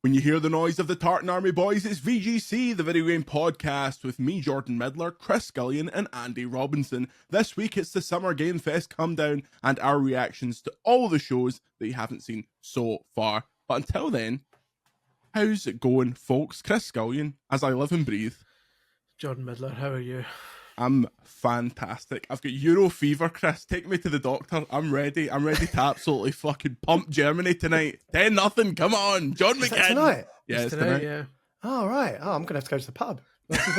When you hear the noise of the Tartan Army boys, it's VGC, the video game podcast, with me, Jordan Midler, Chris Scullion, and Andy Robinson. This week, it's the Summer Game Fest come down and our reactions to all the shows that you haven't seen so far. But until then, how's it going, folks? Chris Scullion, as I live and breathe. Jordan Midler, how are you? I'm fantastic. I've got Euro fever, Chris. Take me to the doctor. I'm ready. I'm ready to absolutely fucking pump Germany tonight. 10-0. Come on, John McGinn. Tonight? Yeah, it's tonight. Yeah. Oh right. Oh, I'm gonna have to go to the pub. This is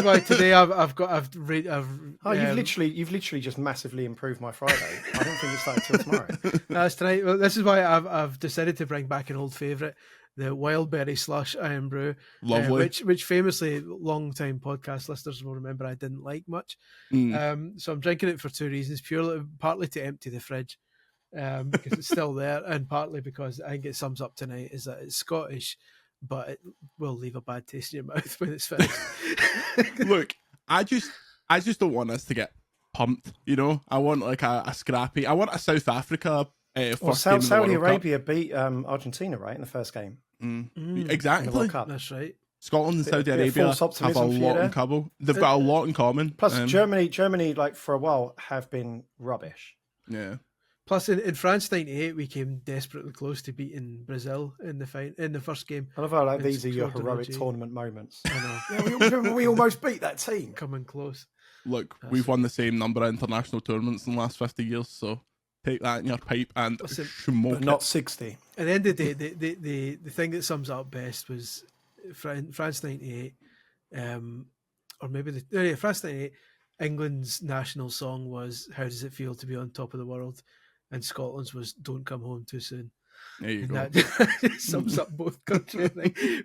why today I've you've literally just massively improved my Friday. I don't think it started till tomorrow. No, it's tonight. Well, this is why I've decided to bring back an old favourite, the Wildberry Slush Iron Brew. Lovely. Which famously, long-time podcast listeners will remember I didn't like much. So I'm drinking it for two reasons. Partly to empty the fridge, because it's still there, and partly because I think it sums up tonight is that it's Scottish, but it will leave a bad taste in your mouth when it's finished. Look, I just don't want us to get pumped, you know? I want like a scrappy. I want a South Africa first game in the Saudi World Arabia beat Argentina, right, in the first game. Exactly. In the World Cup. That's right. Scotland and Saudi Arabia have a lot in common. They've got a lot in common. Plus, Germany, like for a while, have been rubbish. Yeah. Plus, in France '98, we came desperately close to beating Brazil in the first game. I love how these are your heroic tournament moments. I know. we almost beat that team. Coming close. Look, we've won the same number of international tournaments in the last 50 years, so take that in your pipe and smoke but not 60. At the end of the day, the thing that sums up best was France '98, or maybe France '98. England's national song was "How Does It Feel to Be on Top of the World," and Scotland's was "Don't Come Home Too Soon." There you go. That sums up both countries.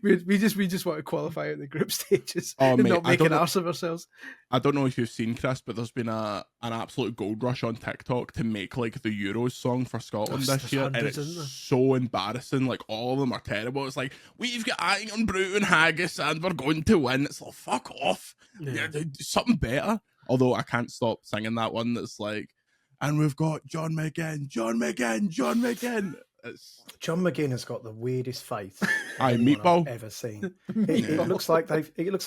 We just want to qualify at the group stages and mate, not make an arse of ourselves. I don't know if you've seen, Chris, but there's been an absolute gold rush on TikTok to make like the Euros song for Scotland this year, and it's so embarrassing. Like all of them are terrible. It's like, we've got iron brew and haggis and we're going to win. It's like, fuck off. Yeah, do something better. Although I can't stop singing that one that's like, and we've got John McGinn. John McGinn has got the weirdest face Meatball I've ever seen. It looks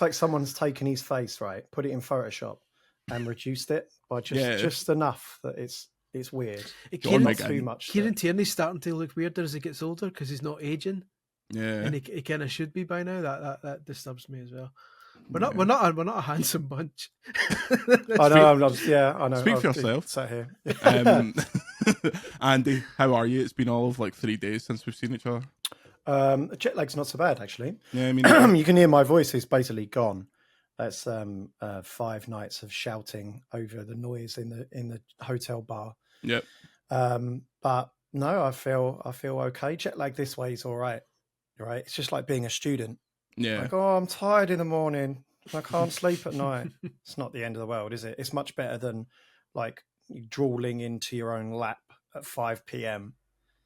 like someone's taken his face, right, put it in Photoshop, and reduced it by just enough that it's weird. Not too much. Kieran Tierney's starting to look weirder as he gets older because he's not aging. Yeah, and he kind of should be by now. That disturbs me as well. We're not a handsome bunch. I know. I know. Speak for yourself. Sat here. Andy, how are you? It's been all of like 3 days since we've seen each other. Jet lag's not so bad, actually. Yeah, I mean, you can hear my voice is basically gone. That's 5 nights of shouting over the noise in the hotel bar. Yep. But no, I feel okay. Jet lag this way is all right. Right. It's just like being a student. Yeah. Like, oh, I'm tired in the morning. I can't sleep at night. It's not the end of the world, is it? It's much better than like drooling into your own lap at 5 p.m.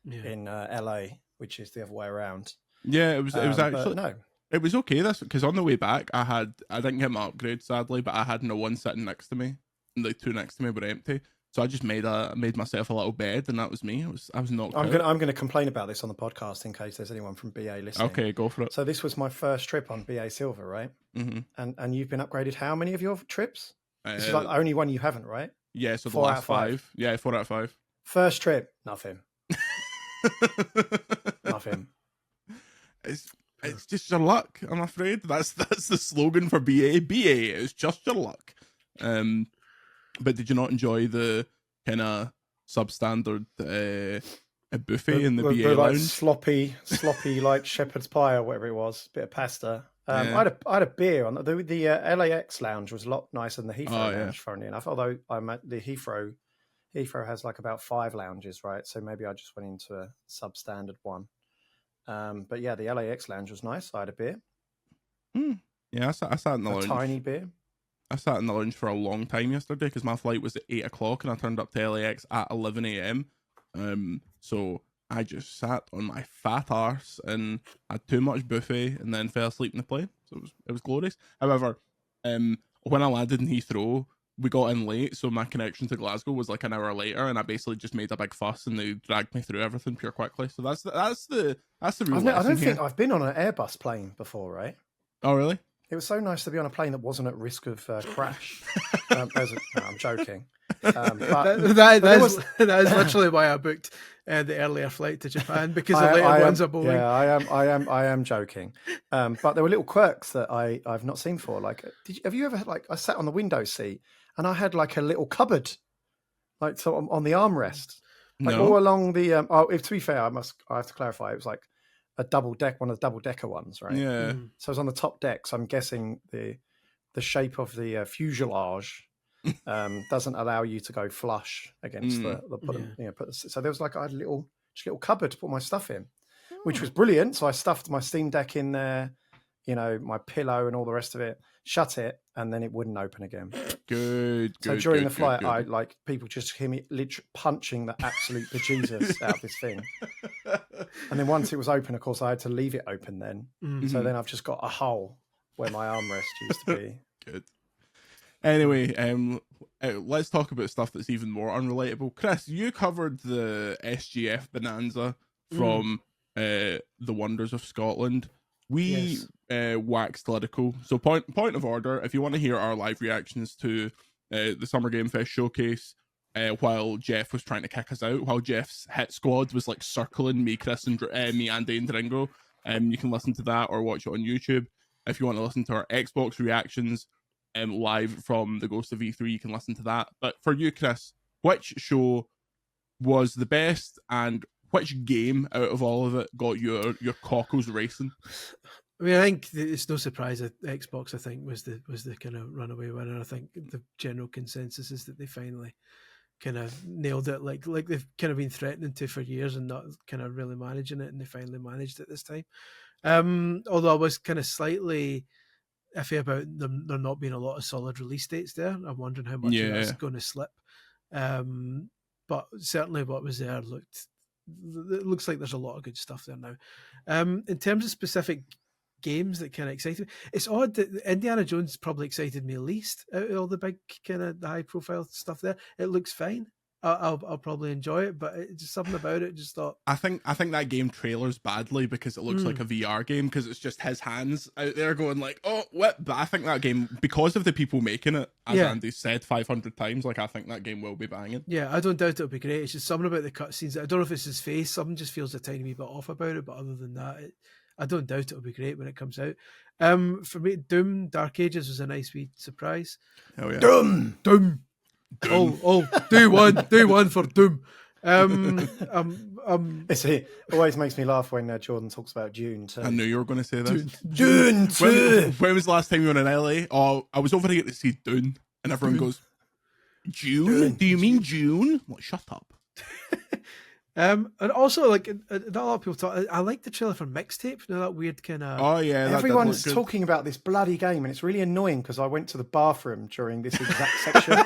in LA, which is the other way around. Yeah, it was actually no. It was okay. This because on the way back, I didn't get my upgrade sadly, but I had no one sitting next to me, and the 2 next to me were empty. So I just made myself a little bed, and that was me. I was knocked out. I'm gonna complain about this on the podcast in case there's anyone from BA listening. Okay, go for it. So this was my first trip on BA Silver, right? Mm-hmm. And you've been upgraded. How many of your trips? This is like the only one you haven't, right? Yeah, so the 4 last out of 5. Yeah, 4 out of 5. First trip, nothing. Nothing. It's just your luck, I'm afraid. That's the slogan for BA. BA is just your luck. But did you not enjoy the kind of substandard buffet in the BA like lounge? Sloppy like shepherd's pie or whatever it was, bit of pasta. I had a beer on the LAX lounge was a lot nicer than the Heathrow lounge, funnily enough. Although I'm at the Heathrow has like about 5 lounges, right? So maybe I just went into a substandard one. But yeah, the LAX lounge was nice. I had a beer. Yeah, I sat in the lounge. A tiny beer. I sat in the lounge for a long time yesterday because my flight was at 8 o'clock and I turned up to LAX at 11 a.m. So I just sat on my fat arse and had too much buffet and then fell asleep in the plane. So it was glorious. However, when I landed in Heathrow, we got in late, so my connection to Glasgow was like an hour later, and I basically just made a big fuss, and they dragged me through everything pure quickly. So that's the real. I don't think I've been on an Airbus plane before, right? Oh, really? It was so nice to be on a plane that wasn't at risk of crash. No, I'm joking. That is literally why I booked the earlier flight to Japan, because the later ones are boring. Yeah, I am joking. But there were little quirks that I've not seen before. Like, have you ever had, like, I sat on the window seat and I had like a little cupboard, like, so on the armrest, like all along the. To be fair, I have to clarify. It was like a one of the double decker ones, right? Yeah. So it was on the top deck. So I'm guessing the shape of the fuselage doesn't allow you to go flush against the so there was like, I had a little cupboard to put my stuff in, which was brilliant. So I stuffed my Steam Deck in there, my pillow and all the rest of it, shut it, and then it wouldn't open again. Good. So during the flight, I like people just hear me literally punching the absolute bejesus out of this thing. And then once it was open, of course, I had to leave it open then. Mm-hmm. So then I've just got a hole where my armrest used to be. Good. Anyway, let's talk about stuff that's even more unrelatable. Chris, you covered the SGF bonanza from the Wonders of Scotland. We waxed lyrical. So point of order, if you want to hear our live reactions to the Summer Game Fest showcase, while Jeff was trying to kick us out, while Jeff's hit squad was like circling me, Chris, and me, Andy, and Dringo, you can listen to that or watch it on YouTube. If you want to listen to our Xbox reactions live from the Ghost of E3, you can listen to that. But for you, Chris, which show was the best, and which game out of all of it got your cockles racing? I mean, I think it's no surprise that Xbox, I think, was the kind of runaway winner. I think the general consensus is that they finally kind of nailed it, like they've kind of been threatening to for years and not kind of really managing it, and they finally managed it this time. Although I was kind of slightly iffy about there not being a lot of solid release dates there. I'm wondering how much of that's going to slip. But certainly what was there looks like there's a lot of good stuff there now. In terms of specific games that kind of excited me, it's odd that Indiana Jones probably excited me least out of all the big kind of high profile stuff there. It looks fine. I'll probably enjoy it, but it's just something about it. Just thought I think that game trailers badly because it looks like a VR game, because it's just his hands out there going like, oh, what? But I think that game, because of the people making it, as Andy said 500 times, like, I think that game will be banging. Yeah, I don't doubt it'll be great. It's just something about the cutscenes. I don't know if it's his face. Something just feels a tiny wee bit off about it. But other than that, I don't doubt it'll be great when it comes out. For me, Doom Dark Ages was a nice wee surprise. Hell yeah. Doom. Oh, do one for Doom. It always makes me laugh when Jordan talks about Dune too. I knew you were going to say this. Dune 2. When was the last time you were in LA? Oh, I was over here to see Dune, and everyone goes, June? Do you mean June? Well, shut up. And also, like, not a lot of people talk. I like the trailer for Mixtape. You know, that weird kind of. Oh yeah, everyone's talking about this bloody game, and it's really annoying because I went to the bathroom during this exact section.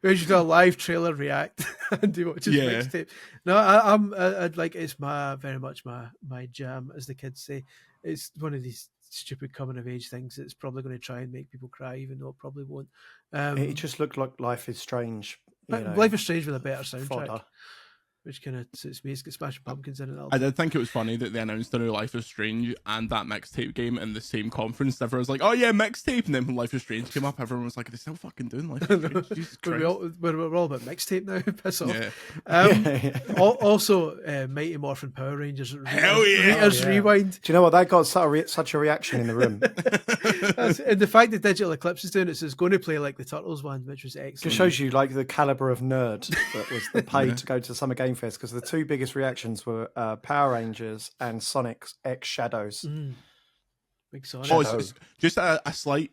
We should do a live trailer react and do watch Mixtape. No, I'd like, it's very much my jam, as the kids say. It's one of these stupid coming of age things that's probably going to try and make people cry, even though it probably won't. It just looked like Life is Strange. Life is Strange with a better soundtrack. Fodder. Which kind of suits me. It's got Smashing Pumpkins in it. I did think it was funny that they announced a new Life is Strange and that Mixtape game in the same conference. Everyone was like, oh yeah, Mixtape. And then when Life is Strange came up, everyone was like, are they still fucking doing Life is Strange? Jesus Christ. We're all about Mixtape now. Piss off. Yeah. Also, Mighty Morphin Power Rangers. Hell yeah. Rewind. Do you know what? That got such a reaction in the room. And the fact that Digital Eclipse is doing it, so it's going to play like the Turtles one, which was excellent. It shows you like the caliber of nerd that was paid to go to Summer Game Fest, because the two biggest reactions were Power Rangers and Sonic X Shadows. Big Sonic. Oh, it's just a slight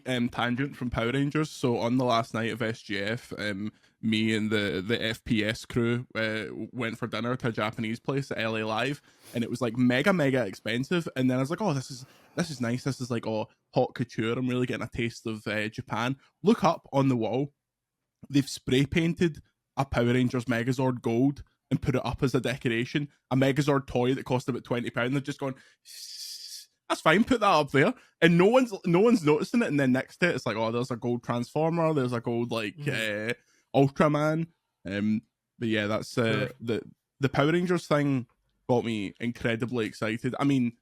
tangent from Power Rangers. So on the last night of SGF, me and the FPS crew went for dinner to a Japanese place at LA Live, and it was like mega expensive. And then I was like, oh, this is nice. This is like haute couture. I'm really getting a taste of Japan. Look up on the wall. They've spray painted a Power Rangers Megazord gold and put it up as a decoration. A Megazord toy that cost about £20. They've just gone that's fine. Put that up there, and no one's noticing it. And then next to it, it's like, oh, there's a gold Transformer. There's a gold Ultraman. But yeah, that's the Power Rangers thing got me incredibly excited. I mean,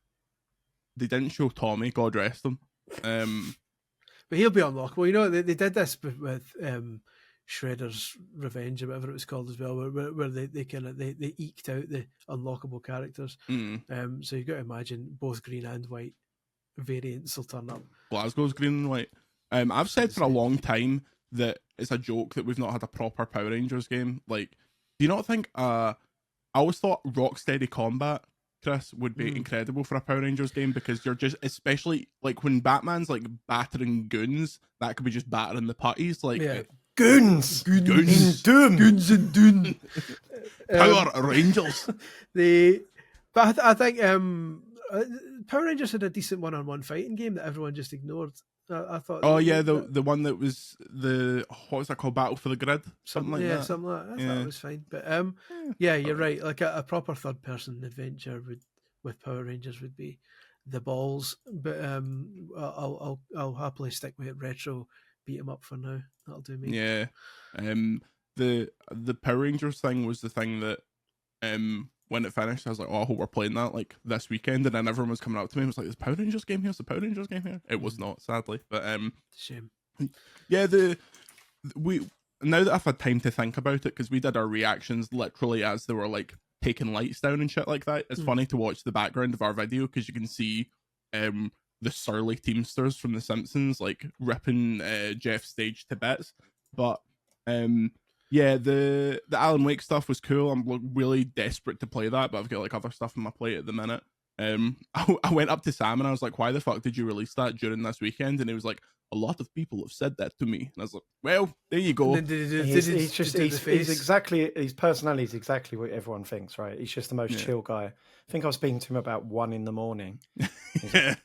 they didn't show Tommy, God rest him. But he'll be unlockable. You know, they did this with Shredder's Revenge or whatever it was called as well, where they kind of they eked out the unlockable characters. So you've got to imagine both green and white variants will turn up. Glasgow's green and white. I've said for a long time that it's a joke that we've not had a proper Power Rangers game. Like, do you not think? I always thought Rocksteady Combat, Chris, would be incredible for a Power Rangers game, because you're just, especially like when Batman's like battering goons, that could be just battering the putties. Like, Goons in Doom. Goons in Doom. Power Rangers. But I think Power Rangers had a decent one-on-one fighting game that everyone just ignored. I thought. Oh yeah, the one that was what was that called? Battle for the Grid, something like that. Yeah, something like that. I thought it was fine, but yeah, you're right. Like a proper third-person adventure with Power Rangers would be the balls. But I'll happily stick with retro beat 'em up for now. That'll do me. Yeah, the Power Rangers thing was the thing that when it finished, I was like, oh, I hope we're playing that like this weekend. And then everyone was coming up to me and was like, "Is the Power Rangers game here? Is the Power Rangers game here?" It was not, sadly. But shame. Yeah, we now that I've had time to think about it, because we did our reactions literally as they were like taking lights down and shit like that. It's funny to watch the background of our video, because you can see the surly Teamsters from The Simpsons like ripping Jeff's stage to bits. But yeah, the Alan Wake stuff was cool. I'm really desperate to play that, but I've got like other stuff on my plate at the minute. I went up to Sam and I was like, "Why the fuck did you release that during this weekend?" And he was like, "A lot of people have said that to me." And I was like, "Well, there you go." His personality is exactly what everyone thinks, right? He's just the most chill guy. I think I was speaking to him about 1 a.m. Like,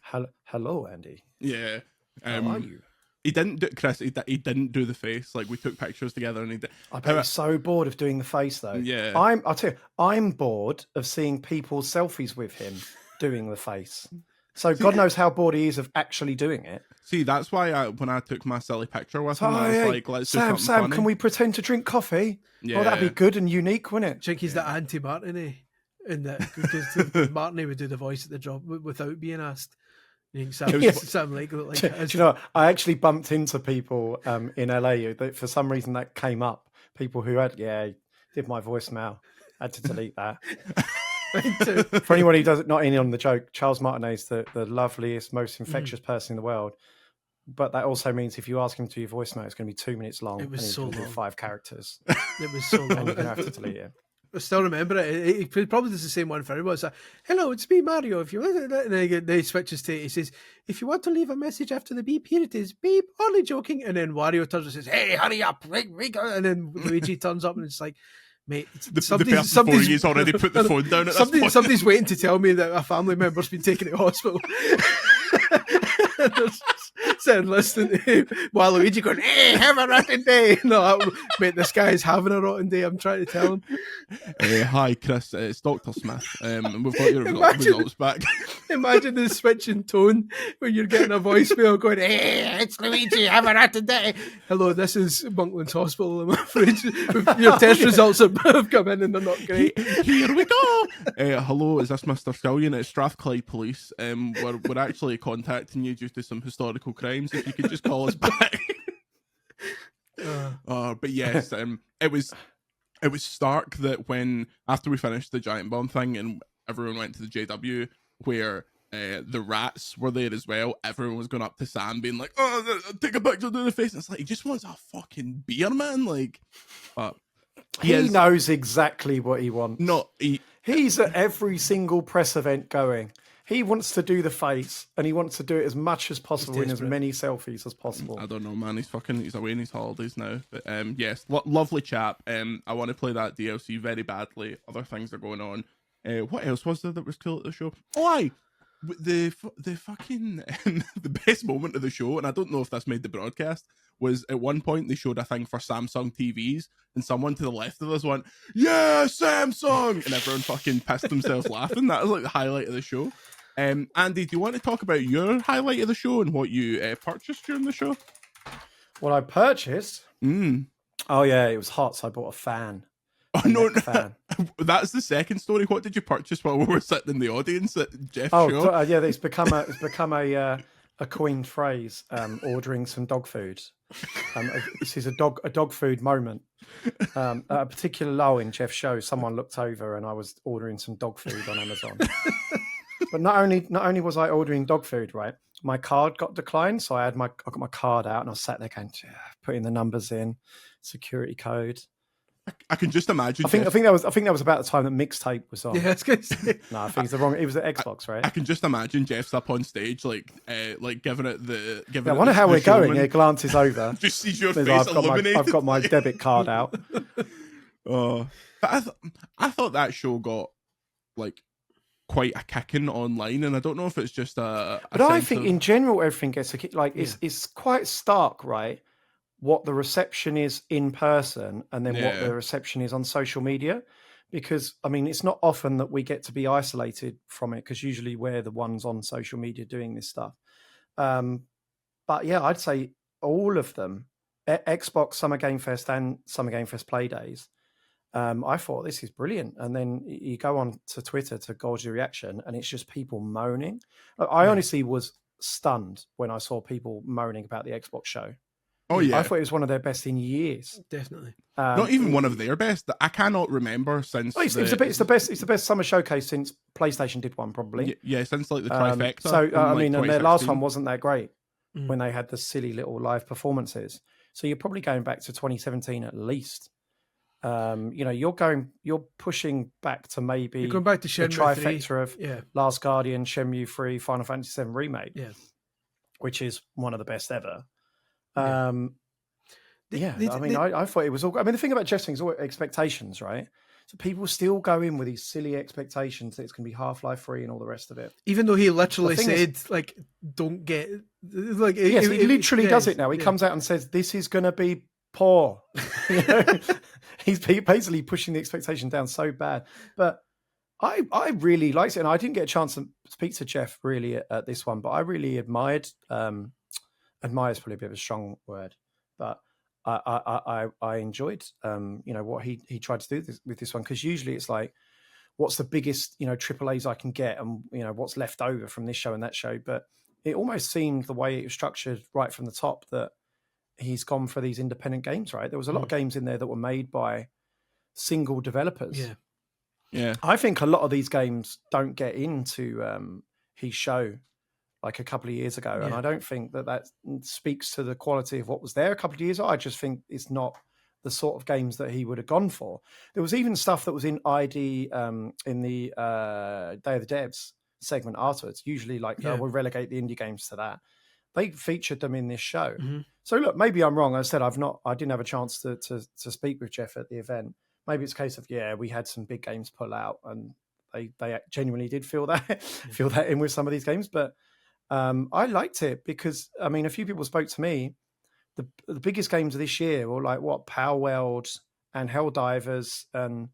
hello, Andy. Yeah. How are you? He didn't do, Chris. He didn't do the face. Like, we took pictures together, and he did. I bet he's so bored of doing the face, though. Yeah, I'll tell you, I'm bored of seeing people's selfies with him doing the face. So God knows how bored he is of actually doing it. See, that's why when I took my silly picture with him, I was like, "Let's do something Sam, funny." Can we pretend to drink coffee? Yeah, oh, that'd be good and unique, wouldn't it? I think he's the anti-Martini, in that, because Martini would do the voice at the job without being asked. Sam like do you know, I actually bumped into people in LA that for some reason that came up. People who did my voicemail. I had to delete that. For anyone who doesn't not in on the joke, Charles Martinet is the loveliest, most infectious person in the world. But that also means if you ask him to do your voicemail, it's going to be 2 minutes long. It was so long. 5 characters. It was so long. And you're going to have to delete it. I still remember it. He probably does the same one for everyone. It's like, "Hello, it's me, Mario. If you want," and then he switches to, he says, "If you want to leave a message after the beep, here it is. Beep, only joking." And then Wario turns and says, "Hey, hurry up, and then Luigi turns up and it's like, "Mate, somebody's already put the phone down at this point. Somebody's waiting to tell me that a family member's been taken to hospital." Sitting listening to him while Luigi going, "Hey, have a rotten day." No, mate, this guy is having a rotten day. I'm trying to tell him. Hi, Chris. It's Dr. Smith. And we've got your results back. Imagine the switch in tone when you're getting a voicemail going, "Hey, it's Luigi. Have a rotten day. Hello, this is Monklands Hospital. I'm afraid your test results have come in and they're not great. Here we go. Hello, is this Mr. Scullion? It's Strathclyde Police. We're actually contacting you due to some historical crimes. If you could just call us back." But yes, it was stark that when after we finished the giant bomb thing and everyone went to the JW where the rats were there as well, everyone was going up to Sam being like, "Oh, take a picture, do the face." And it's like, he just wants a fucking beer, man. Like, he knows exactly what he wants. He's at every single press event going. He wants to do the face, and he wants to do it as much as possible in as many selfies as possible. I don't know, man. He's away on his holidays now. But yes, lovely chap. I want to play that DLC very badly. Other things are going on. What else was there that was cool at the show? Oh, the fucking the best moment of the show, and I don't know if this made the broadcast, was at one point they showed a thing for Samsung TVs, and someone to the left of us went, "Yeah, Samsung," and everyone fucking pissed themselves laughing. That was like the highlight of the show. Andy, do you want to talk about your highlight of the show and what you purchased during the show? What I purchased? Oh yeah, it was hot, so I bought a fan. Oh no, fan. That's the second story. What did you purchase while we were sitting in the audience at Jeff's show? Yeah, it's become a coined phrase. Ordering some dog food. This is a dog food moment. At a particular lull in Jeff's show, someone looked over and I was ordering some dog food on Amazon. But not only was I ordering dog food, right? My card got declined, so I got my card out and I sat there going, putting the numbers in, security code. I can just imagine. I think that was about the time that Mixtape was on. Yeah, it's good. No, I think it's the wrong. It was the Xbox, right? I can just imagine Jeff's up on stage, like giving it the. I wonder how we're going. He glances over, just sees your face illuminated. I've got my debit card out. Oh, but I thought that show got like quite a kicking online, and I don't know if it's just a but I think in general everything gets a kick. Like it's quite stark, right? What the reception is in person and then what the reception is on social media. Because, I mean, it's not often that we get to be isolated from it because usually we're the ones on social media doing this stuff. But yeah, I'd say all of them, Xbox, Summer Game Fest and Summer Game Fest Play Days, I thought this is brilliant. And then you go on to Twitter to gauge the reaction and it's just people moaning. I honestly was stunned when I saw people moaning about the Xbox show. Oh yeah, I thought it was one of their best in years. Definitely, not even one of their best. I cannot remember since. It's the best summer showcase since PlayStation did one, probably. Yeah, since like the trifecta. So I mean, and their last one wasn't that great when they had the silly little live performances. So you're probably going back to 2017 at least. You're pushing back to maybe you're going back to the Shenmue trifecta 3. of Last Guardian, Shenmue 3, Final Fantasy VII Remake, which is one of the best ever. I thought it was all. I mean, the thing about Jeff thing is all expectations, right? So people still go in with these silly expectations that it's going to be Half-Life 3 and all the rest of it. Even though he literally said, don't get like. Yes, he literally does it now. He comes out and says, "This is going to be poor." He's basically pushing the expectation down so bad. But I really liked it, and I didn't get a chance to speak to Jeff really at this one, but I really admired. Admire is probably a bit of a strong word, but I enjoyed what he tried to do with this one, because usually it's like, what's the biggest triple A's I can get, and what's left over from this show and that show. But it almost seemed the way it was structured right from the top that he's gone for these independent games. Right, there was a lot of games in there that were made by single developers. Yeah. I think a lot of these games don't get into his show like a couple of years ago. And I don't think that speaks to the quality of what was there a couple of years ago. I just think it's not the sort of games that he would have gone for. There was even stuff that was in ID in the Day of the Devs segment afterwards. Usually we'll relegate the indie games to that. They featured them in this show. Mm-hmm. So look, maybe I'm wrong. As I said, I didn't have a chance to speak with Jeff at the event. Maybe it's a case of, we had some big games pull out and they genuinely did feel that in with some of these games. But I liked it because, I mean, a few people spoke to me. The biggest games of this year were like Power World and Helldivers, and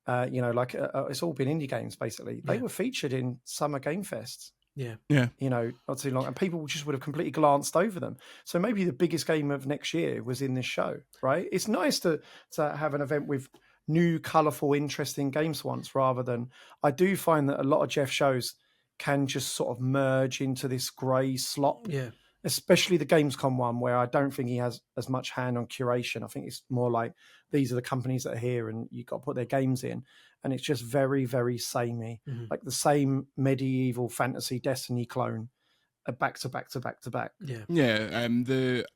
it's all been indie games basically. They were featured in Summer Game Fests. Yeah. Not too long, and people just would have completely glanced over them. So maybe the biggest game of next year was in this show, right? It's nice to have an event with new, colourful, interesting games once, rather than, I do find that a lot of Jeff shows can just sort of merge into this grey slop. Yeah. Especially the Gamescom one, where I don't think he has as much hand on curation. I think it's more like, these are the companies that are here and you've got to put their games in. And it's just very, very samey. Mm-hmm. Like the same medieval fantasy Destiny clone, back to back to back to back. Yeah.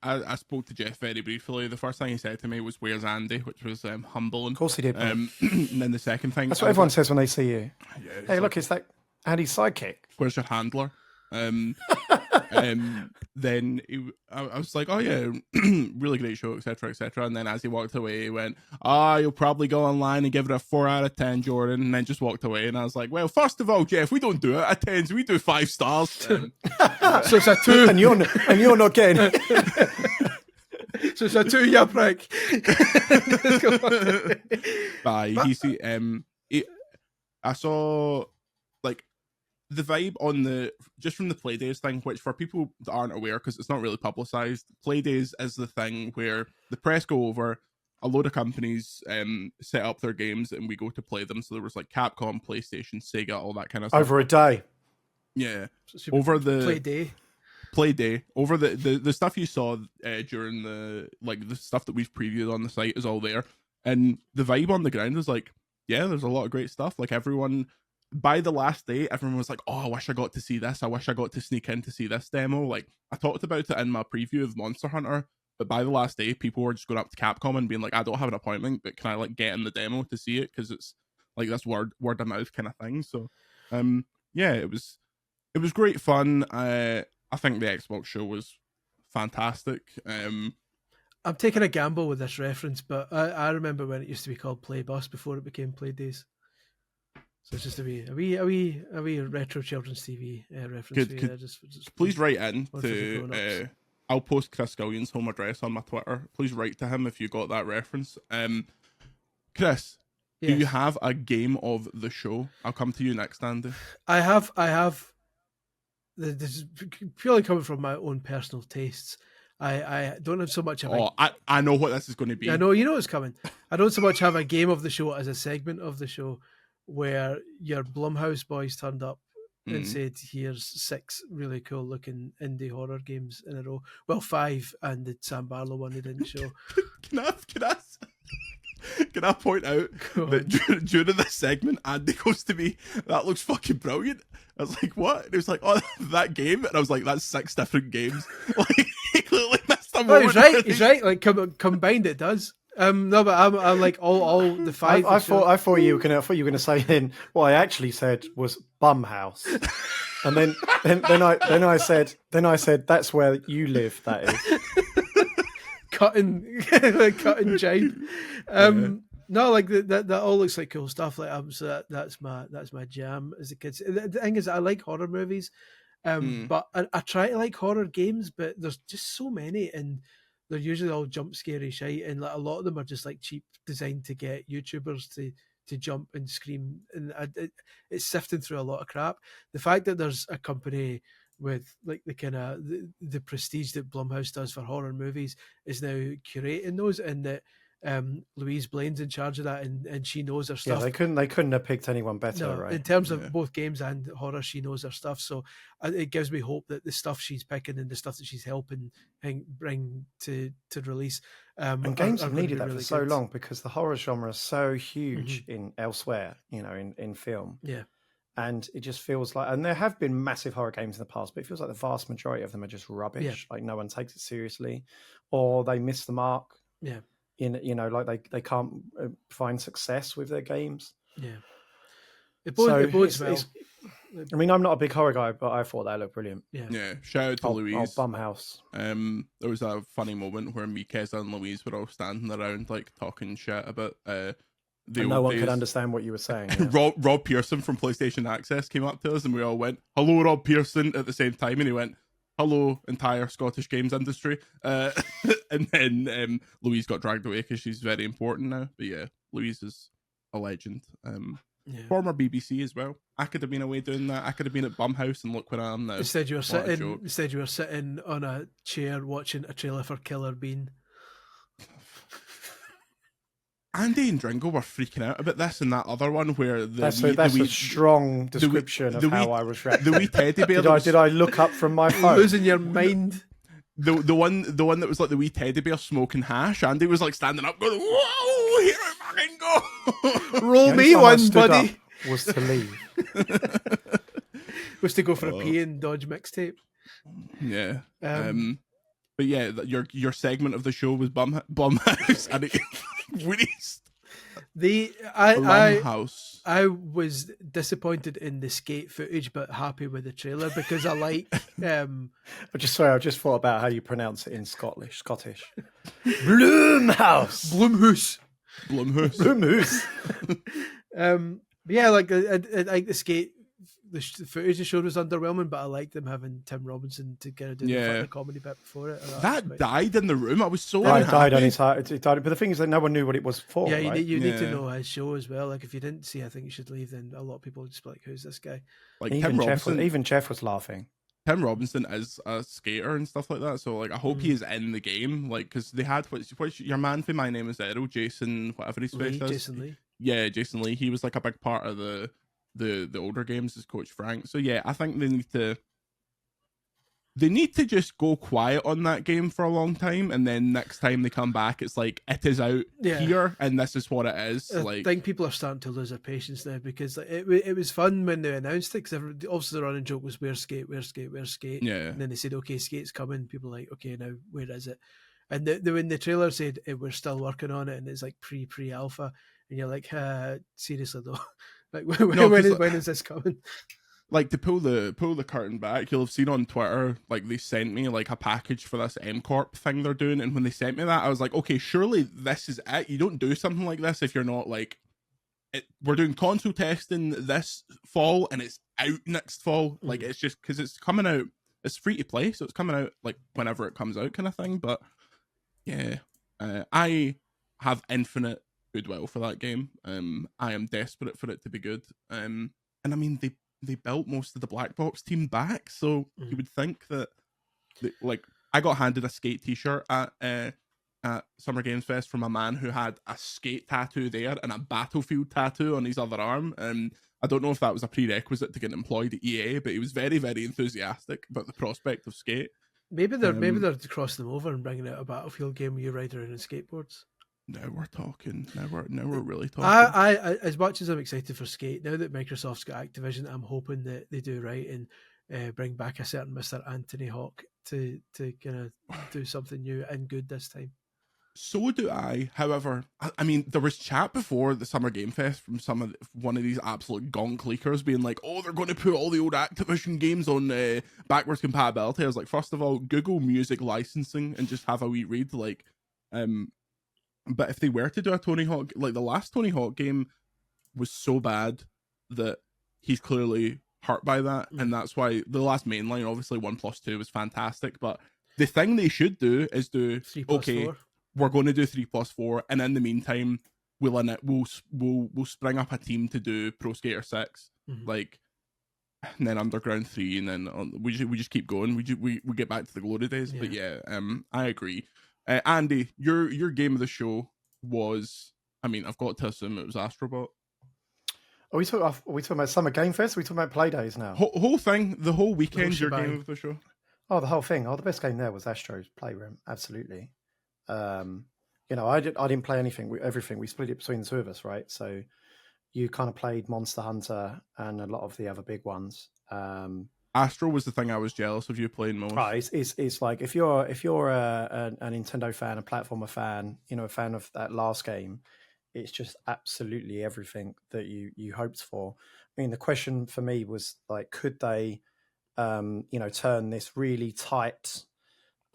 I spoke to Jeff very briefly. The first thing he said to me was, "Where's Andy?" which was humbling. Of course he did. And then the second thing, that's what everyone says when they see you. Yeah, hey, look, it's that Andy's sidekick. Where's your handler? Then I was like, "Oh yeah, really great show, etc., etc." And then as he walked away, he went, "You'll probably go online and give it a 4 out of 10, Jordan." And then just walked away. And I was like, "Well, first of all, Jeff, we don't do it at 10s. We do 5 stars." So it's a 2, and you're not getting it. So it's a 2, you prick. Bye. I saw the vibe on just from the Playdays thing, which for people that aren't aware, because it's not really publicized, Playdays is the thing where the press go over, a load of companies set up their games, and we go to play them. So there was like Capcom, PlayStation, Sega, all that kind of stuff. Over a day. Yeah. So over the play day. Over the stuff you saw during the stuff that we've previewed on the site is all there. And the vibe on the ground is like, yeah, there's a lot of great stuff. Like everyone, by the last day, everyone was like, oh, I wish I got to see this. I wish I got to sneak in to see this demo. Like I talked about it in my preview of Monster Hunter, but by the last day, people were just going up to Capcom and being like, I don't have an appointment, but can I like get in the demo to see it? Because it's like this word of mouth kind of thing. So, yeah, it was great fun. I think the Xbox show was fantastic. I'm taking a gamble with this reference, but I remember when it used to be called Playbus before it became Playdays. So it's just a wee retro children's TV reference. Please write in to. I'll post Chris Gillion's home address on my Twitter. Please write to him if you got that reference. Chris, do you have a game of the show? I'll come to you next, Andy. I have. This is purely coming from my own personal tastes. I don't have so much of I know what this is going to be. I know, you know it's coming. I don't so much have a game of the show as a segment of the show where your Blumhouse boys turned up and said, here's 6 really cool looking indie horror games in a row. Well, 5, and the Sam Barlow one they didn't show. Can I point out that during this segment, Andy goes to me, that looks fucking brilliant. I was like, what? And he was like, oh, that game? And I was like, that's 6 different games. Like, he clearly missed a moment. He's right. Like, combined it does. No, but I'm like all the 5. I thought you were gonna say then what I actually said was Bumhouse, and then I said that's where you live. That is cutting jibe. No, like that all looks like cool stuff. Like so that's my jam as a kid. The thing is, I like horror movies, but I try to like horror games, but there's just so many and. They're usually all jump scary shite, and like a lot of them are just like cheap, designed to get YouTubers to jump and scream, and it's sifting through a lot of crap. The fact that there's a company with like the kind of the prestige that Blumhouse does for horror movies is now curating those, and that Louise Blaine's in charge of that, and she knows her stuff. Yeah, they couldn't have picked anyone better, right? In terms of both games and horror, she knows her stuff. So it gives me hope that the stuff she's picking and the stuff that she's helping bring to release. And games have needed that really for so long because the horror genre is so huge in elsewhere, in film. Yeah. And it just feels like, and there have been massive horror games in the past, but it feels like the vast majority of them are just rubbish. Yeah. Like no one takes it seriously, or they miss the mark. Yeah. Like they can't find success with their games. Yeah, it bodes well. I mean, I'm not a big horror guy, but I thought that looked brilliant. Yeah. Shout out to Louise. Bumhouse. There was a funny moment where Mikeza and Louise were all standing around, like talking shit about and no one could understand what you were saying. Yeah. Rob Pearson from PlayStation Access came up to us, and we all went, "Hello, Rob Pearson," at the same time, and he went, "Hello, entire Scottish games industry." And then Louise got dragged away because she's very important now. But yeah, Louise is a legend. Former BBC as well. I could have been away doing that. I could have been at Bumhouse, and look where I am now. Instead, you were sitting on a chair watching a trailer for Killer Bean. Andy and Dringo were freaking out about this and that other one where that's a strong description of how I was reacting. The wee teddy bear. Did I look up from my phone? Losing your mind. The one that was like the wee teddy bear smoking hash. Andy was like standing up, going, "Whoa, here I fucking go!" Roll me one, buddy. Was to leave. Was to go for a pee and dodge mixtape. Yeah. But yeah, your segment of the show was Blumhouse, and it released. I was disappointed in the skate footage, but happy with the trailer because I like. I just thought about how you pronounce it in Scottish. Blumhouse. Yeah, like I like the skate the footage they showed was underwhelming, but I liked them having Tim Robinson to kind of do the comedy bit before it. That died in the room. I was so died on his heart. It died, but the thing is that no one knew what it was for. Yeah, right? you need to know his show as well. Like if you didn't see, I think you should leave. Then a lot of people would just be like, "Who's this guy?" Like even Jeff was laughing. Tim Robinson is a skater and stuff like that, so like I hope he is in the game, like because they had what's your man for My Name Is Earl, Jason, whatever his face is. Jason Lee. Yeah, Jason Lee. He was like a big part of the older games as Coach Frank. So yeah, I think they need to just go quiet on that game for a long time, and then next time they come back, it's like it is out here, and this is what it is. I think people are starting to lose their patience now because like, it was fun when they announced it. Because obviously the running joke was where's Skate, where's Skate, where's Skate. Yeah. And then they said, okay, Skate's coming. People are like, okay, now where is it? And when the trailer said we're still working on it, and it's like pre-alpha, and you're like, seriously though, like when is this coming? Like to pull the curtain back, you'll have seen on Twitter, like they sent me like a package for this M Corp thing they're doing, and when they sent me that, I was like, okay, surely this is it. You don't do something like this if you're not like, we're doing console testing this fall and it's out next fall. Like it's just because it's coming out, it's free to play, so it's coming out like whenever it comes out, kind of thing. But yeah, I have infinite goodwill for that game. I am desperate for it to be good. And I mean they built most of the black box team back, so you would think that like I got handed a Skate t-shirt at Summer Games Fest from a man who had a Skate tattoo there and a Battlefield tattoo on his other arm. I don't know if that was a prerequisite to get employed at EA, but he was very, very enthusiastic about the prospect of Skate. Maybe they're crossing them over and bringing out a Battlefield game where you ride around on skateboards. Now we're talking. Now we're really talking. I as much as I'm excited for Skate, now that Microsoft's got Activision, I'm hoping that they do right and bring back a certain Mr. Anthony Hawk to kind of do something new and good this time. So do I. However, I mean, there was chat before the Summer Game Fest from one of these absolute gonk leakers being like, "Oh, they're going to put all the old Activision games on backwards compatibility." I was like, first of all, Google music licensing and just have a wee read. Like, but if they were to do a Tony Hawk, like the last Tony Hawk game was so bad that he's clearly hurt by that, and that's why the last mainline, obviously 1+2, was fantastic. But the thing they should do is do 3+4. We're going to do 3+4, and in the meantime, we'll spring up a team to do Pro Skater 6, like, and then Underground 3, and then we just keep going. We get back to the glory days. Yeah. But yeah, I agree. Andy, your game of the show was, I mean, I've got to assume it was Astrobot. Are we talking about Summer Game Fest? Are we talking about Play Days now? Whole thing, the whole weekend, your game of the show. Oh, the whole thing. Oh, the best game there was Astro's Playroom. Absolutely. I didn't play everything. We split it between the two of us, right? So you kind of played Monster Hunter and a lot of the other big ones. Astro was the thing I was jealous of you playing most. Right, it's like if you're a Nintendo fan, a platformer fan, a fan of that last game, it's just absolutely everything that you hoped for. I mean, the question for me was like, could they, turn this really tight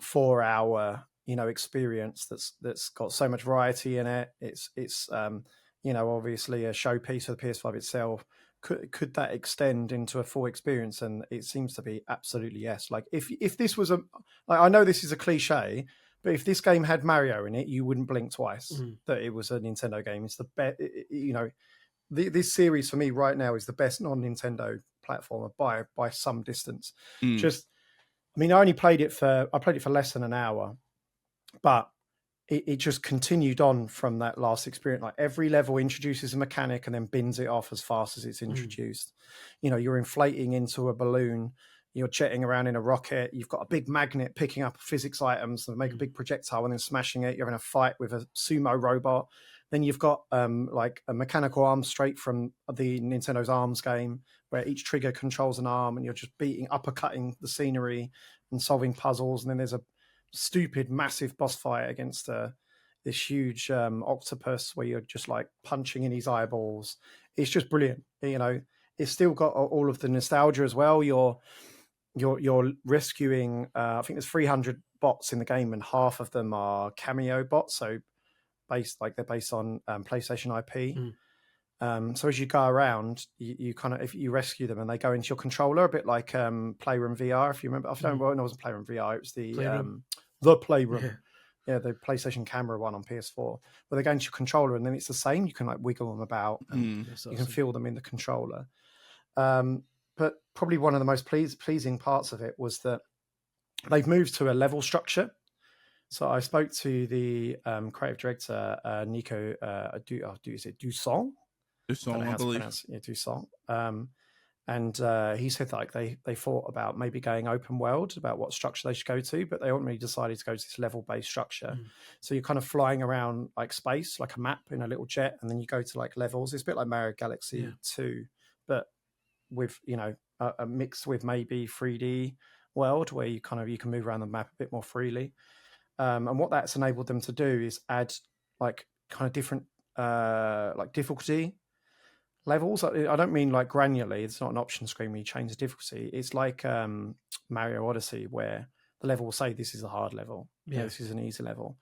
4-hour, experience that's got so much variety in it. It's obviously a showpiece of the PS5 itself. Could that extend into a full experience? And it seems to be absolutely yes. Like if this was I know this is a cliche, but if this game had Mario in it, you wouldn't blink twice that it was a Nintendo game. It's the best, this series for me right now is the best non-Nintendo platformer by some distance. I played it for less than an hour, but it just continued on from that last experience. Like every level introduces a mechanic and then bins it off as fast as it's introduced. You're inflating into a balloon, you're jetting around in a rocket, you've got a big magnet picking up physics items and make a big projectile and then smashing it. You're in a fight with a sumo robot. Then you've got like a mechanical arm straight from the Nintendo's Arms game, where each trigger controls an arm and you're just uppercutting the scenery and solving puzzles. And then there's a stupid, massive boss fight against this huge octopus where you're just like punching in his eyeballs. It's just brilliant. It's still got all of the nostalgia as well. You're rescuing, I think there's 300 bots in the game and half of them are cameo bots. So they're based on PlayStation IP. So as you go around, you kind of, if you rescue them and they go into your controller, a bit like Playroom VR, if you remember. I don't know, it wasn't Playroom VR, it was the Playroom. Yeah, the PlayStation camera one on PS4, where they go into your controller and then it's the same. You can like wiggle them about and you can feel them in the controller. But probably one of the most pleasing parts of it was that they've moved to a level structure. So I spoke to the creative director, Nico Dusson? Dusson, I believe. Dusson. And he said that, like they thought about maybe going open world, about what structure they should go to, but they ultimately decided to go to this level-based structure. So you're kind of flying around like space, like a map in a little jet, and then you go to like levels. It's a bit like Mario Galaxy 2, but with, you know, a mix with maybe 3D world where you can move around the map a bit more freely. And what that's enabled them to do is add like kind of different like difficulty levels. I don't mean like granularly. It's not an option screen where you change the difficulty. It's like Mario Odyssey, where the level will say this is a hard level, this is an easy level.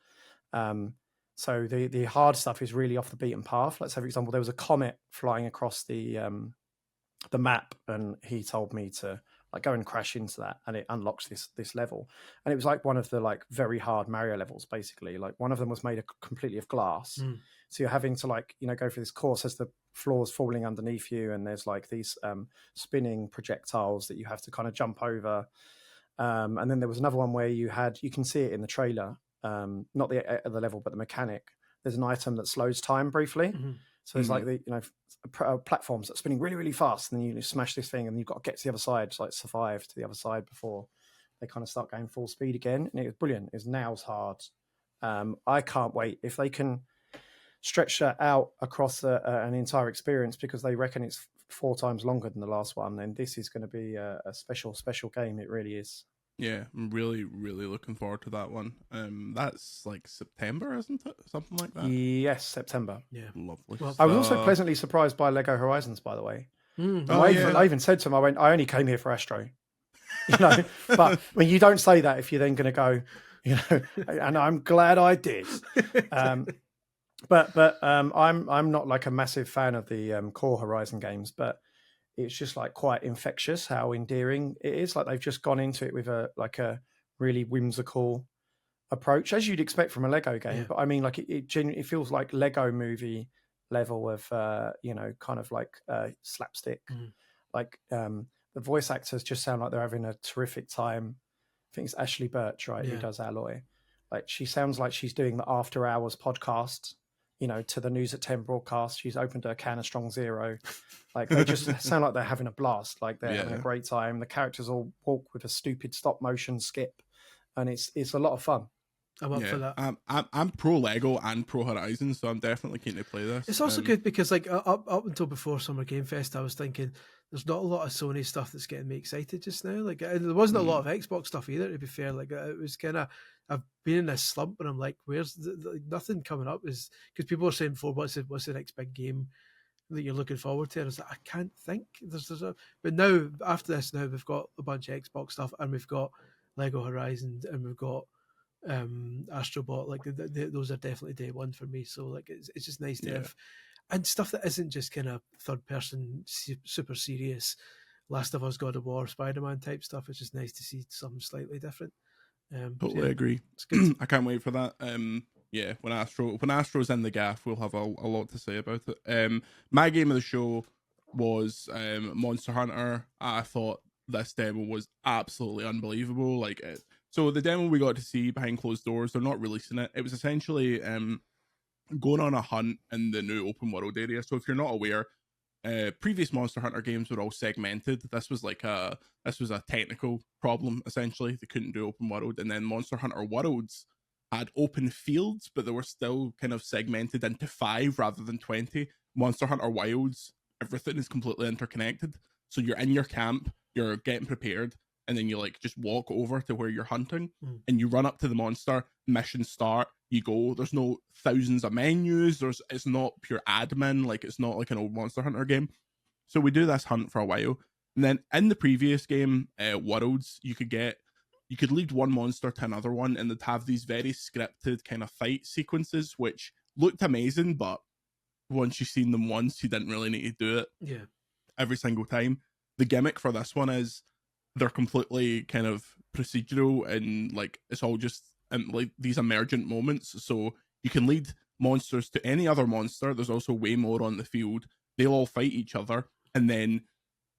So the hard stuff is really off the beaten path. Let's say, for example, there was a comet flying across the map, and he told me to like go and crash into that, and it unlocks this level. And it was like one of the like very hard Mario levels, basically. Like one of them was made completely of glass. So you're having to like, you know, go through this course as the floor's falling underneath you, and there's like these spinning projectiles that you have to kind of jump over. And then there was another one where you can see it in the trailer, not the level, but the mechanic. There's an item that slows time briefly. So there's like the, you know, platforms that are spinning really, really fast, and then you smash this thing, and you've got to get to the other side, to like survive to the other side before they kind of start going full speed again. And it was brilliant. It's nails hard. I can't wait if they can stretch that out across an entire experience, because they reckon it's 4 times longer than the last one. And this is going to be a special game. It really is. Yeah, I'm really, really looking forward to that one. That's like September, isn't it? Something like that. Yes, September. Yeah, lovely. Well, I was also pleasantly surprised by Lego Horizons, by the way. I even said to him, I only came here for Astro. You know, but when you don't say that if you're then going to go, you know, and I'm glad I did. But I'm not like a massive fan of the core Horizon games, but it's just like quite infectious how endearing it is. Like they've just gone into it with a really whimsical approach, as you'd expect from a Lego game. Yeah. But I mean, like it genuinely feels like Lego movie level of you know, kind of like slapstick. Like the voice actors just sound like they're having a terrific time. I think it's Ashley Birch, right, who does Aloy. Like she sounds like she's doing the After Hours podcast, you know, to the News at 10 broadcast. She's opened a can of Strong Zero. Like they just sound like they're having a blast. Like they're having a great time. The characters all walk with a stupid stop motion skip, and it's a lot of fun. I'm up for that. I'm pro Lego and pro Horizon, so I'm definitely keen to play this. It's also good because like up until before Summer Game Fest, I was thinking there's not a lot of Sony stuff that's getting me excited just now. Like there wasn't a lot of Xbox stuff either, to be fair. Like it was kind of, I've been in this slump and I'm like, where's nothing coming up? Is because people are saying before, what's the next big game that you're looking forward to? And I was like, I can't think. But now after this, now we've got a bunch of Xbox stuff, and we've got Lego Horizon, and we've got Astrobot. Like those are definitely day one for me. So like it's just nice to have, and stuff that isn't just kind of third person super serious Last of Us, God of War, Spider-Man type stuff. It's just nice to see something slightly different. Totally agree. It's good. I can't wait for that. Yeah, when Astro's in the gaff, we'll have a lot to say about it. My game of the show was Monster Hunter. I thought this demo was absolutely unbelievable. Like it. So the demo we got to see behind closed doors, they're not releasing it. It was essentially going on a hunt in the new open world area. So if you're not aware, previous Monster Hunter games were all segmented. This was a technical problem, essentially. They couldn't do open world. And then Monster Hunter Worlds had open fields, but they were still kind of segmented into 5 rather than 20. Monster Hunter Wilds, everything is completely interconnected. So you're in your camp, you're getting prepared, and then you like just walk over to where you're hunting and you run up to the monster, mission start, you go. There's no thousands of menus. It's not pure admin. Like it's not like an old Monster Hunter game. So we do this hunt for a while. And then in the previous game, Worlds, you could lead one monster to another one, and they'd have these very scripted kind of fight sequences, which looked amazing, but once you've seen them once, you didn't really need to do it every single time. The gimmick for this one is they're completely kind of procedural, and like it's all just like these emergent moments. So you can lead monsters to any other monster. There's also way more on the field. They'll all fight each other, and then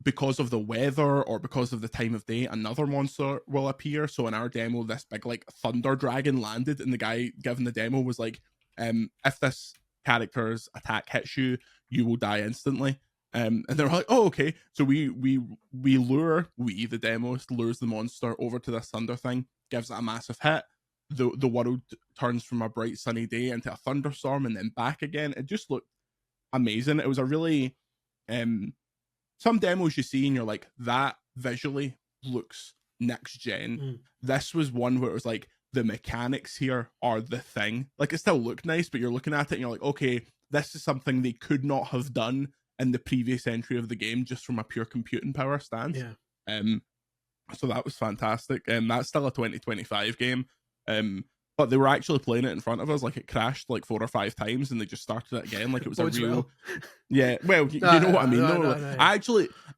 because of the weather or because of the time of day, another monster will appear. So in our demo, this big like thunder dragon landed, and the guy giving the demo was like, if this character's attack hits you, you will die instantly. And they're like, oh, okay. So the demos lures the monster over to this thunder thing, gives it a massive hit. The world turns from a bright sunny day into a thunderstorm and then back again. It just looked amazing. It was a really some demos you see and you're like, that visually looks next gen. This was one where it was like, the mechanics here are the thing. Like, it still looked nice, but you're looking at it and you're like, okay, this is something they could not have done in the previous entry of the game just from a pure computing power stance. So that was fantastic. That's still a 2025 game. But they were actually playing it in front of us. Like, it crashed like 4 or 5 times and they just started it again like it was a real yeah, well, you know what I mean. No.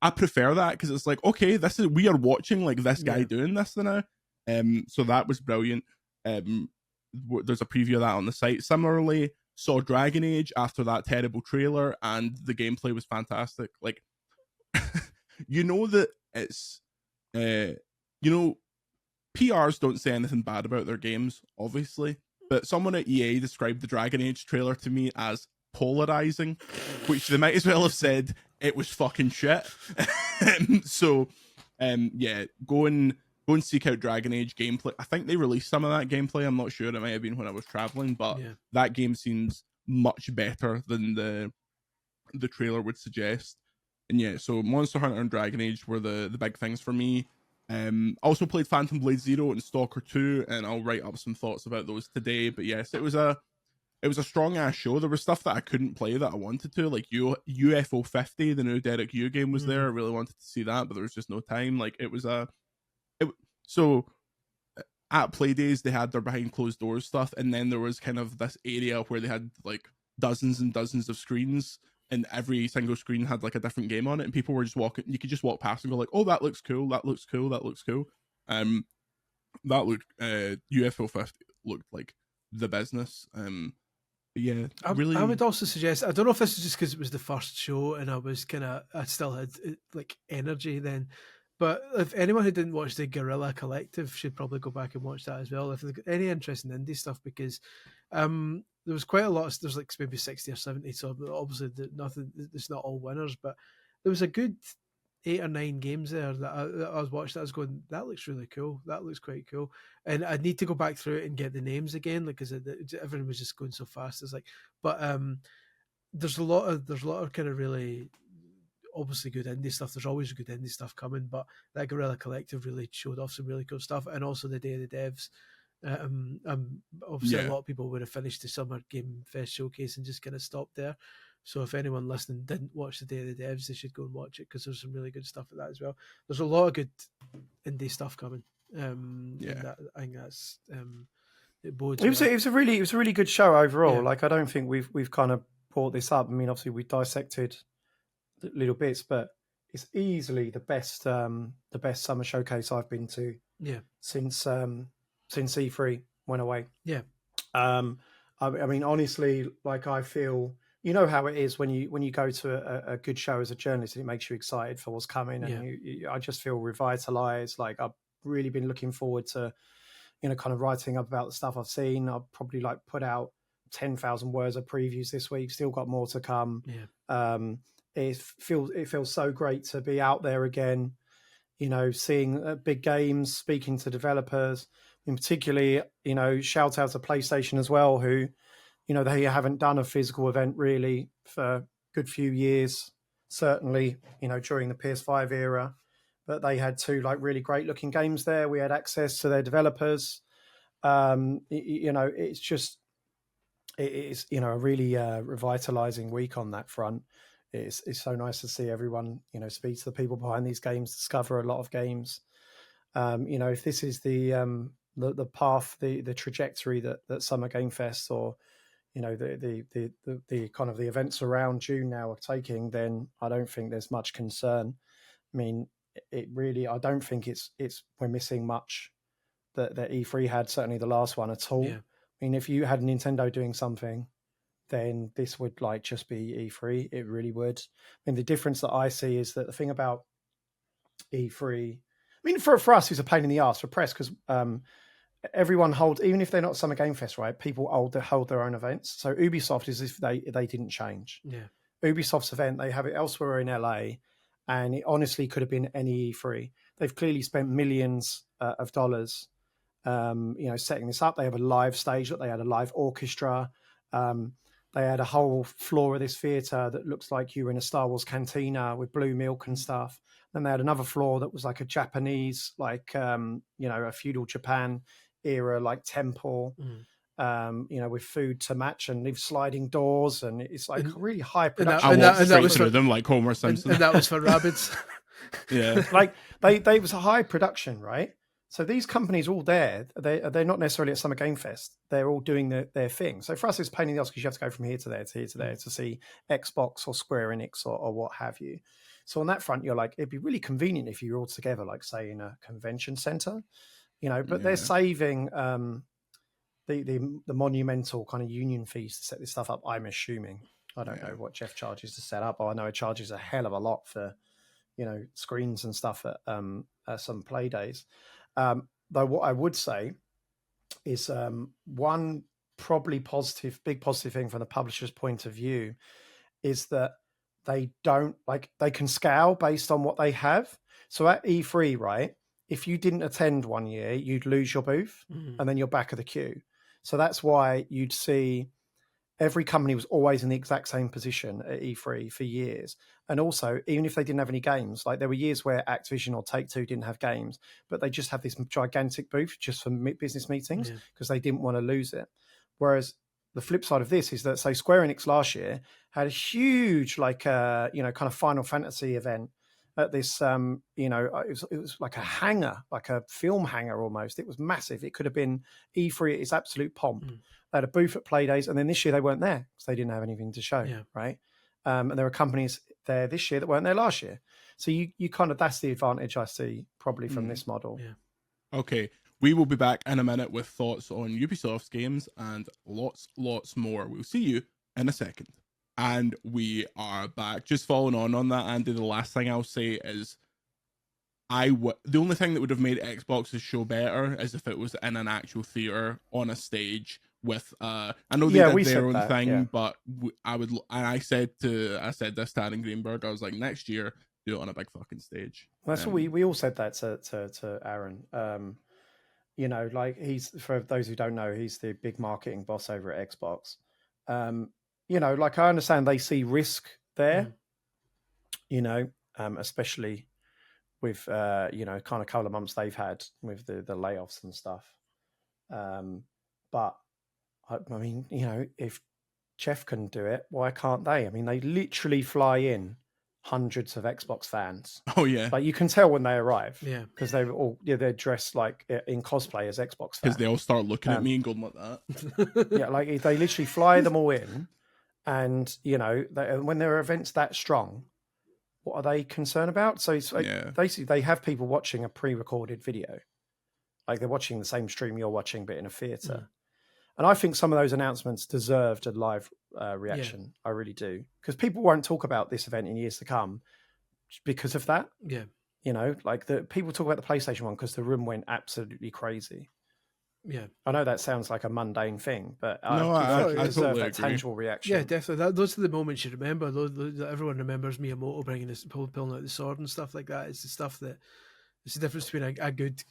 I prefer that, because it's like, okay, we are watching like this guy doing this now. So that was brilliant. There's a preview of that on the site. Similarly, saw Dragon Age after that terrible trailer, and the gameplay was fantastic. Like, you know that it's PRs don't say anything bad about their games, obviously, but someone at EA described the Dragon Age trailer to me as polarizing, which they might as well have said it was fucking shit. So go and seek out Dragon Age gameplay. I think they released some of that gameplay. I'm not sure. It might have been when I was traveling, but that game seems much better than the trailer would suggest. And so Monster Hunter and Dragon Age were the big things for me. Also played Phantom Blade Zero and Stalker 2, and I'll write up some thoughts about those today. But yes, it was a strong ass show. There was stuff that I couldn't play that I wanted to, like UFO 50, the new Derek Yu game was there. I really wanted to see that, but there was just no time. Like, so at Playdays they had their behind closed doors stuff, and then there was kind of this area where they had like dozens and dozens of screens, and every single screen had like a different game on it, and people were just walking. You could just walk past and go like, "Oh, that looks cool. That looks cool. That looks cool." That looked UFO 50 looked like the business. I would also suggest, I don't know if this is just because it was the first show and I still had like energy then, but if anyone who didn't watch the Guerrilla Collective should probably go back and watch that as well if they've got any interest in indie stuff, because there was quite a lot there's like maybe 60 or 70, so obviously it's not all winners, but there was a good 8 or 9 games there that I was watching. I was going, that looks really cool. That looks quite cool. And I need to go back through it and get the names again, like, because everything was just going so fast. It's like, but there's a lot of kind of really obviously good indie stuff. There's always good indie stuff coming, but that Guerrilla Collective really showed off some really cool stuff, and also the Day of the Devs. Obviously, a lot of people would have finished the Summer Game Fest showcase and just kind of stopped there. So if anyone listening didn't watch the Day of the Devs, they should go and watch it, because there's some really good stuff at that as well. There's a lot of good indie stuff coming. I think that's it bodes. It was a really good show overall. Like, I don't think we've kind of brought this up. I mean, obviously we dissected little bits, but it's easily the best summer showcase I've been to. Since E3 went away. I mean, honestly, like, I feel, you know how it is when you go to a good show as a journalist, and it makes you excited for what's coming, and I just feel revitalized. Like, I've really been looking forward to, kind of writing up about the stuff I've seen. I've probably like put out 10,000 words of previews this week. Still got more to come. It feels so great to be out there again. Seeing big games, speaking to developers, and particularly, shout out to PlayStation as well, who, they haven't done a physical event really for a good few years, certainly, during the PS5 era, but they had 2 like really great looking games there. We had access to their developers. It's just, it's, a really revitalizing week on that front. It's so nice to see everyone, speak to the people behind these games, discover a lot of games. If this is the path, the trajectory that Summer Game Fest, or, the kind of the events around June now are taking, then I don't think there's much concern. I mean, I don't think we're missing much that E3 had, certainly the last one at all. Yeah. I mean, if you had Nintendo doing something, then this would like just be E3. It really would. I mean, the difference that I see is that the thing about E3, I mean, for us, it's a pain in the ass for press because everyone holds, even if they're not Summer Game Fest, right? People hold their own events. So Ubisoft is if they didn't change. Yeah. Ubisoft's event, they have it elsewhere in LA, and it honestly could have been any E3. They've clearly spent millions of dollars, setting this up. They have a live stage. They had a live orchestra. They had a whole floor of this theater that looks like you were in a Star Wars cantina with blue milk and stuff. Then they had another floor that was like a Japanese, a feudal Japan era, like temple, with food to match and leave sliding doors. And it's like really high production. I walked straight through them like Homer Simpson. And that was for rabbits. Yeah. Like they was a high production, right? So these companies all there, they're not necessarily at Summer Game Fest. They're all doing their thing. So for us, it's a pain in the ass because you have to go from here to there to here to there to see Xbox or Square Enix or what have you. So on that front, you're like, it'd be really convenient if you're all together, like say in a convention center, but they're saving the monumental kind of union fees to set this stuff up. I'm assuming. I don't know what Jeff charges to set up. I know it charges a hell of a lot for, screens and stuff at some play days. Though what I would say is one probably big positive thing from the publisher's point of view is that they can scale based on what they have. So at E3, right, if you didn't attend one year, you'd lose your booth and then you're back of the queue. So that's why you'd see every company was always in the exact same position at E3 for years. And also, even if they didn't have any games, like there were years where Activision or Take-Two didn't have games, but they just had this gigantic booth just for business meetings because they didn't want to lose it. Whereas the flip side of this is that, say, Square Enix last year had a huge, kind of Final Fantasy event at this, it was like a hangar, like a film hangar almost. It was massive. It could have been E3 at its absolute pomp. They had a booth at Playdays, and then this year they weren't there because they didn't have anything to show, right? And there were companies there this year that weren't there last year. So you kind of, that's the advantage I see probably from this model. Yeah. Okay. We will be back in a minute with thoughts on Ubisoft's games and lots more. We'll see you in a second. And we are back. Just following on that, Andy, the last thing I'll say is the only thing that would have made Xbox's show better is if it was in an actual theater on a stage with I know they did their own thing, but I said this to Aaron Greenberg, I was like, next year do it on a big fucking stage. That's what we all said that to Aaron. He's, for those who don't know, he's the big marketing boss over at Xbox. I understand they see risk there, especially with kind of couple of months they've had with the layoffs and stuff. But I mean, if Jeff can do it, why can't they? I mean, they literally fly in hundreds of Xbox fans. Oh yeah, like you can tell when they arrive. Yeah, because they're dressed like in cosplay as Xbox fans. Because they all start looking at me and going like that. Yeah, like they literally fly them all in, and when there are events that strong, what are they concerned about? So it's basically they have people watching a pre-recorded video, like they're watching the same stream you're watching, but in a theater. And I think some of those announcements deserved a live reaction. I really do. Because people won't talk about this event in years to come because of that. Yeah. The people talk about the PlayStation one because the room went absolutely crazy. Yeah. I know that sounds like a mundane thing, but I deserve totally that tangible reaction. Yeah, definitely. Those are the moments you remember. Everyone remembers Miyamoto bringing this, pulling out the sword and stuff like that. It's the stuff that, it's the difference between a good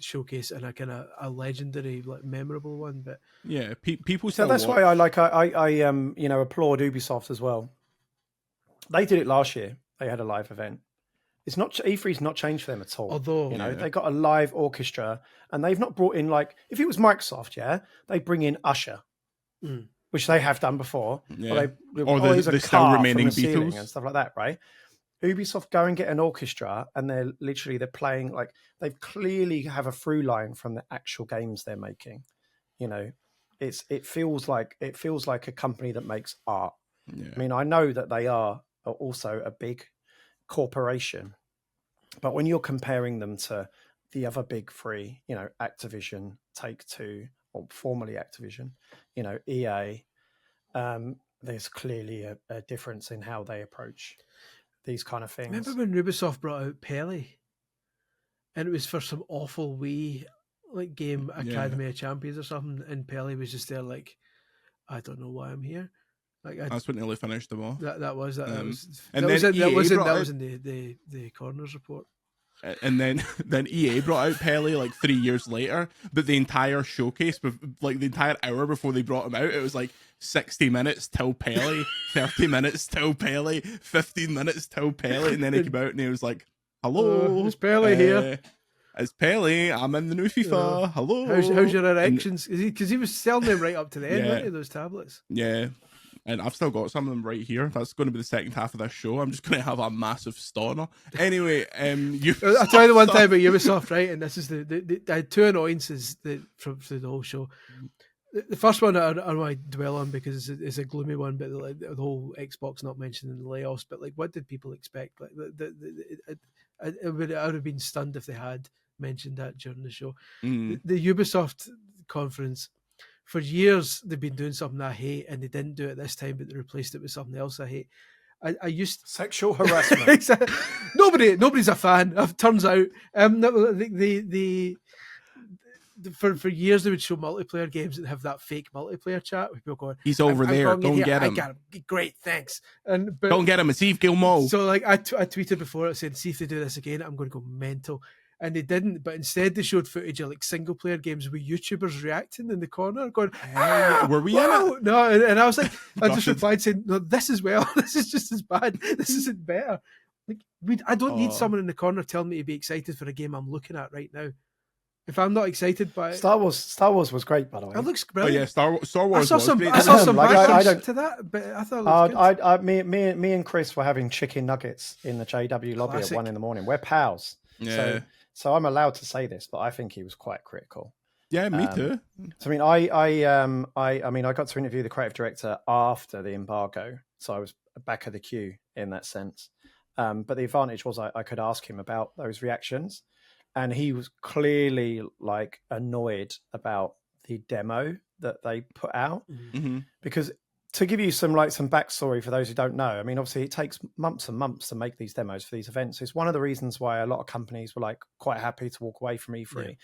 showcase and a kind of a legendary, memorable one. But yeah, people. So that's why I applaud Ubisoft as well. They did it last year. They had a live event. It's not E3's not changed for them at all. Although they got a live orchestra, and they've not brought in if it was Microsoft, they bring in Usher, which they have done before. Yeah. Or the still remaining Beatles and stuff like that, right? Ubisoft go and get an orchestra, and they're playing they clearly have a through line from the actual games they're making, It feels like a company that makes art. Yeah. I mean, I know that they are also a big corporation, but when you're comparing them to the other big three, Activision, Take-Two, or formerly Activision, EA, there's clearly a difference in how they approach these kind of things. Remember when Ubisoft brought out Pele, and it was for some awful Wii game, Academy of Champions or something, and Pele was just there like, I don't know why I'm here. That's when nearly finished them all. That was and that was in the Corners report. And then EA brought out Pele like 3 years later, but the entire showcase, like the entire hour before they brought him out, it was like 60 minutes till Pele, 30 minutes till Pele, 15 minutes till Pele, and then he came out and he was like, "Hello, it's Pele here. It's Pele. I'm in the new FIFA. Hello. How's your erections?" Because he was selling them right up to the end, weren't he, those tablets? Yeah. And I've still got some of them right here. That's going to be the second half of this show. I'm just going to have a massive stoner. Anyway, I'll tell you the one time about Ubisoft, right? And this is I had two annoyances from through the whole show. The first one I don't want to dwell on because it's a gloomy one, but the whole Xbox not mentioned in the layoffs. But what did people expect? Like I would have been stunned if they had mentioned that during the show. The Ubisoft conference. For years, they've been doing something I hate, and they didn't do it this time, but they replaced it with something else I hate. I used sexual harassment. Nobody's a fan. Turns out, for years they would show multiplayer games and have that fake multiplayer chat with people going, "He's over there. Don't get him." I got him. Great, thanks. Don't get him. It's Eve Gilmore. So I tweeted before. I said, "See if they do this again, I'm going to go mental." And they didn't, but instead they showed footage of single player games with YouTubers reacting in the corner, going, "Were we in it?" No, and I was like, I just replied saying, "No, this is this is just as bad. This isn't better." I don't need someone in the corner telling me to be excited for a game I'm looking at right now. If I'm not excited by it, Star Wars was great, by the way. It looks brilliant. Oh yeah, Star Wars. I saw some great. backlinks to that, but I thought me and Chris were having chicken nuggets in the JW lobby at 1 a.m. We're pals. Yeah. So I'm allowed to say this, but I think he was quite critical. Yeah, me too. So I mean, I got to interview the creative director after the embargo, so I was back of the queue in that sense. But the advantage was I could ask him about those reactions, and he was clearly annoyed about the demo that they put out because. To give you some backstory for those who don't know, I mean, obviously it takes months and months to make these demos for these events. It's one of the reasons why a lot of companies were quite happy to walk away from E3.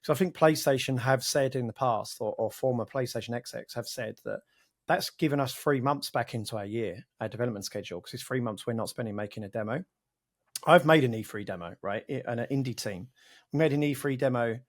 So I think PlayStation have said in the past, or former PlayStation execs have said that that's given us 3 months back into our year, our development schedule, because it's 3 months we're not spending making a demo. I've made an E3 demo, right? And an indie team. We made an E3 demo.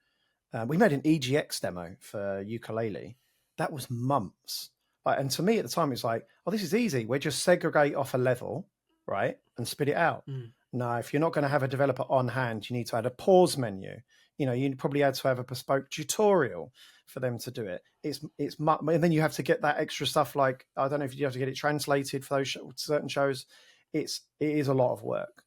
We made an EGX demo for Ukulele. That was months. And to me at the time, it's like, oh, this is easy. We just segregate off a level, right, and spit it out. No, if you're not going to have a developer on hand, you need to add a pause menu. You probably had to have a bespoke tutorial for them to do it. And then you have to get that extra stuff. I don't know if you have to get it translated for those certain shows. It is a lot of work.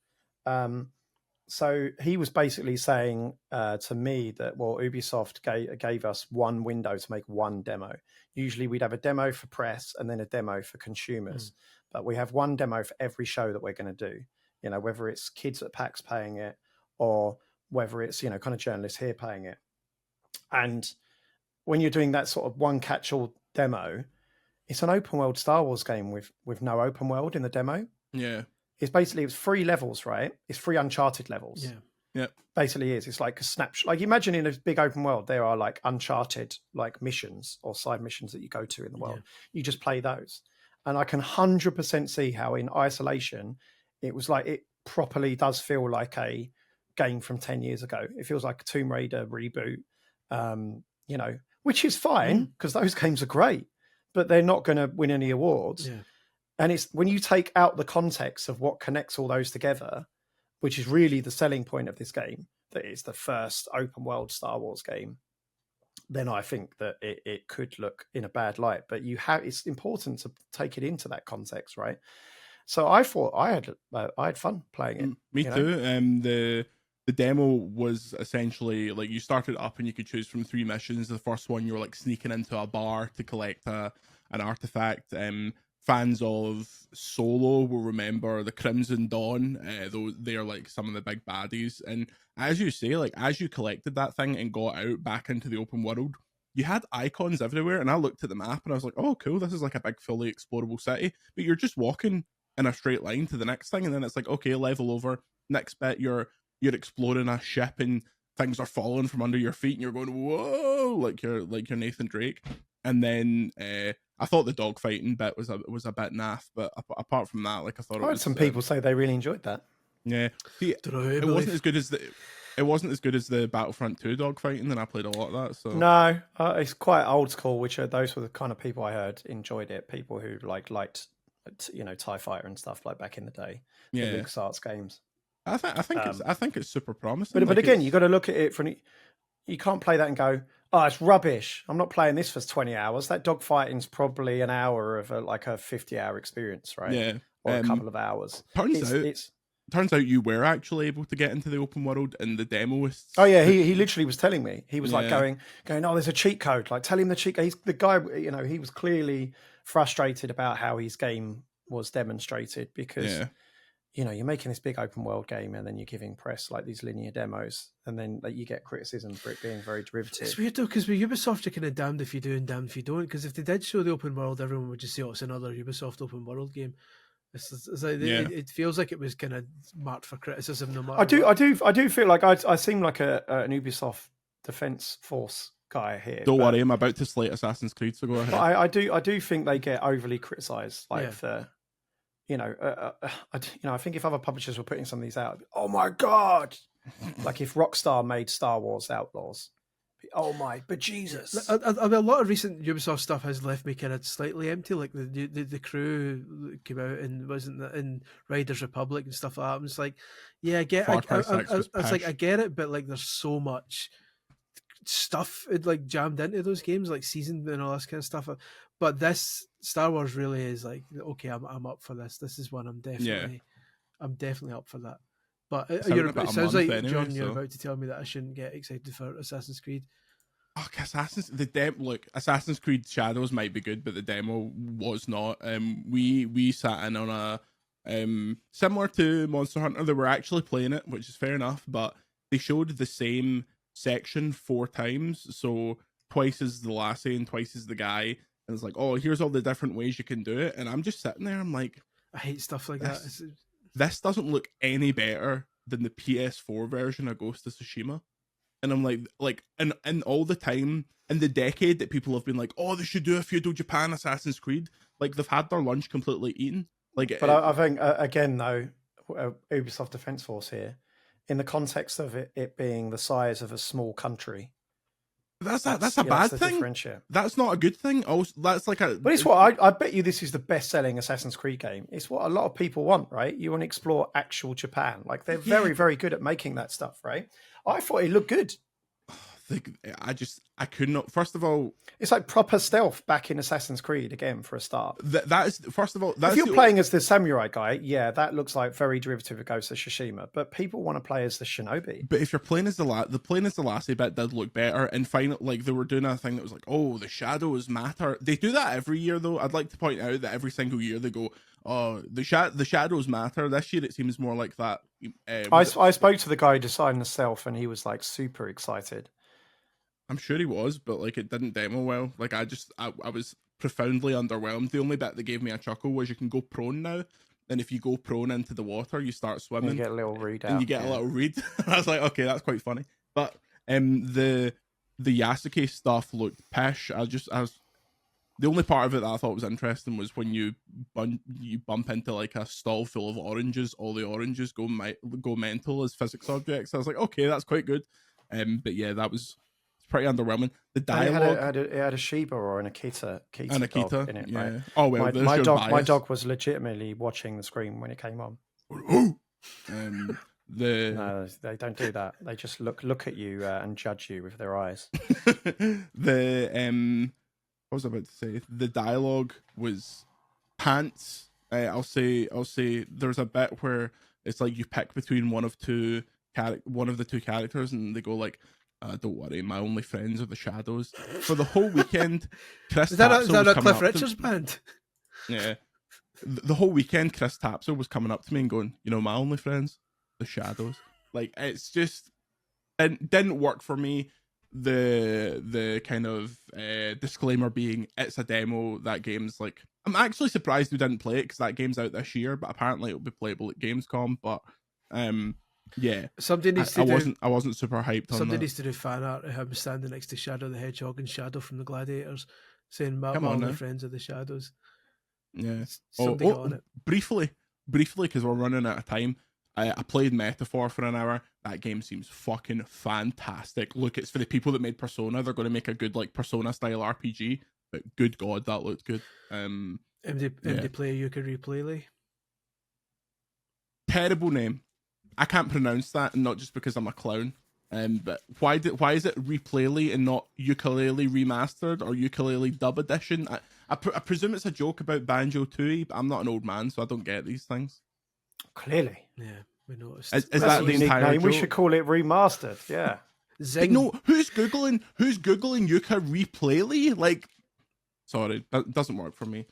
So he was basically saying to me that, well, Ubisoft gave us one window to make one demo. Usually we'd have a demo for press and then a demo for consumers. But we have one demo for every show that we're going to do, whether it's kids at PAX paying it or whether it's, kind of journalists here paying it. And when you're doing that sort of one catch-all demo, it's an open world Star Wars game with no open world in the demo. Yeah. It's 3 levels, right? It's 3 Uncharted levels. Yeah. Yeah. Basically it's like a snapshot. Imagine in a big open world, there are Uncharted missions or side missions that you go to in the world. You just play those. And I can 100% see how in isolation, it was it properly does feel like a game from 10 years ago. It feels like a Tomb Raider reboot, which is fine because those games are great, but they're not going to win any awards. Yeah. And it's when you take out the context of what connects all those together, which is really the selling point of this game, that it's the first open world Star Wars game, then I think that it could look in a bad light. But it's important to take it into that context, right? So I thought I had fun playing it. Me too. the demo was essentially like you started up and you could choose from 3 missions. The first one, you were like sneaking into a bar to collect an artifact. Fans of Solo will remember the Crimson Dawn. Though they are like some of the big baddies. And as you say, like as you collected that thing and got out back into the open world, you had icons everywhere. And I looked at the map and I was like, oh, cool, this is like a big fully explorable city. But you're just walking in a straight line to the next thing, and then it's like, okay, level over. Next bit, you're exploring a ship and things are falling from under your feet and you're going, whoa, like you're Nathan Drake. And then I thought the dogfighting bit was a bit naff, but apart from that, like I heard some people say they really enjoyed that. Yeah, see, it wasn't as good as the Battlefront 2 dogfighting, and I played a lot of that. So no, it's quite old school. Those were the kind of people I heard enjoyed it. People who liked TIE Fighter and stuff like back in the day. Yeah, the LucasArts games. I think it's super promising. But again, you got to look at it from. You can't play that and go, oh, it's rubbish. I'm not playing this for 20 hours. That dogfighting's probably an hour of a 50-hour experience, right? Yeah, or a couple of hours. Turns out you were actually able to get into the open world, and the demoists. Oh yeah, he literally was telling me. He was like going, oh, there's a cheat code. Like, tell him the cheat code. He's the guy. He was clearly frustrated about how his game was demonstrated because. Yeah. You're making this big open world game and then you're giving press like these linear demos and then you get criticism for it being very derivative. It's weird though, because with Ubisoft, you're kind of damned if you do and damned if you don't. Because if they did show the open world, everyone would just say, oh, it's another Ubisoft open world game. It's like, it feels like it was kind of marked for criticism no matter what. I do feel like I seem like an Ubisoft Defense Force guy here. Don't worry, I'm about to slate Assassin's Creed, so go ahead. I do think they get overly criticised. I think if other publishers were putting some of these out, oh my god, like if Rockstar made Star Wars Outlaws, oh my, but Jesus. A lot of recent Ubisoft stuff has left me kind of slightly empty, like the crew came out and wasn't in Riders Republic and stuff like that. I'm just like, yeah, I get I get it, but like there's so much stuff like jammed into those games, like season and all this kind of stuff. But this Star Wars really is like, okay, I'm up for this. This is one I'm definitely up for that. But it sounds like anyway, John, you're about to tell me that I shouldn't get excited for Assassin's Creed. Oh, Assassin's Creed Shadows might be good, but the demo was not. We sat in on a similar to Monster Hunter. They were actually playing it, which is fair enough, but they showed the same section 4 times, so twice as the lassie and twice as the guy. And it's like, oh, here's all the different ways you can do it. And I'm just sitting there, I'm like, I hate stuff like that. This doesn't look any better than the PS4 version of Ghost of Tsushima. And I'm like, and all the time in the decade that people have been like, oh, they should do a feudal Japan Assassin's Creed, like they've had their lunch completely eaten. Like, but I think again though, Ubisoft Defense Force here, in the context of it being the size of a small country. That's a bad thing. That's not a good thing. Oh, that's like a. But it's what I bet you this is the best-selling Assassin's Creed game. It's what a lot of people want, right? You want to explore actual Japan. Like they're very, very good at making that stuff, right? I thought it looked good. I could not. First of all, it's like proper stealth back in Assassin's Creed again for a start. That is first of all. If you're playing as the samurai guy, yeah, that looks like very derivative of Ghost of Tsushima. But people want to play as the shinobi. But if you're playing as the lassie bit did look better, and finally, like they were doing a thing that was like, oh, the shadows matter. They do that every year, though. I'd like to point out that every single year they go, oh, the shadows matter. This year it seems more like that. I spoke to the guy designing the stealth, and he was like super excited. I'm sure he was, but like it didn't demo well. Like I was profoundly underwhelmed. The only bit that gave me a chuckle was you can go prone now, and if you go prone into the water, you start swimming. You get a little read out. And you get a little read. I was like, okay, that's quite funny. But the Yasuke stuff looked pish. The only part of it that I thought was interesting was when you bump into like a stall full of oranges. All the oranges go mental as physics objects. I was like, okay, that's quite good. But yeah, that was. Pretty underwhelming. The dialogue. It had a Shiba or an Akita dog in it, yeah. Right? Oh well, my dog was legitimately watching the screen when it came on. No, they don't do that. They just look at you and judge you with their eyes. What was I about to say? The dialogue was pants. I'll say there's a bit where it's like you pick between one of two one of the two characters, and they go like, "Don't worry, my only friends are the shadows." For the whole weekend, Chris is that Tapsell a Cliff Richards band? Yeah, the whole weekend, Chris Tapsell was coming up to me and going, "My only friends, the shadows." Like, it's just didn't work for me. The kind of disclaimer being, it's a demo. That game's like, I'm actually surprised we didn't play it because that game's out this year, but apparently it'll be playable at Gamescom. But yeah, somebody needs to I wasn't super hyped on that. Somebody needs to do fan art of him standing next to Shadow the Hedgehog and Shadow from the Gladiators, saying, "My only friends are the shadows." Yeah. Somebody got on it. Briefly, because we're running out of time. I played Metaphor for an hour. That game seems fucking fantastic. Look, it's for the people that made Persona. They're going to make a good like Persona style RPG. But good God, that looked good. MD play Yooka Replay. Terrible name. I can't pronounce that, and not just because I'm a clown. But why is it Replayly and not Ukulele Remastered or Ukulele Dub Edition? I presume it's a joke about Banjo-Tooie, but I'm not an old man, so I don't get these things. Clearly. Yeah, we noticed. Is that the entire name? joke? We should call it Remastered. Yeah. Zing. No, who's googling Yuka Replayly? Like, sorry, that doesn't work for me.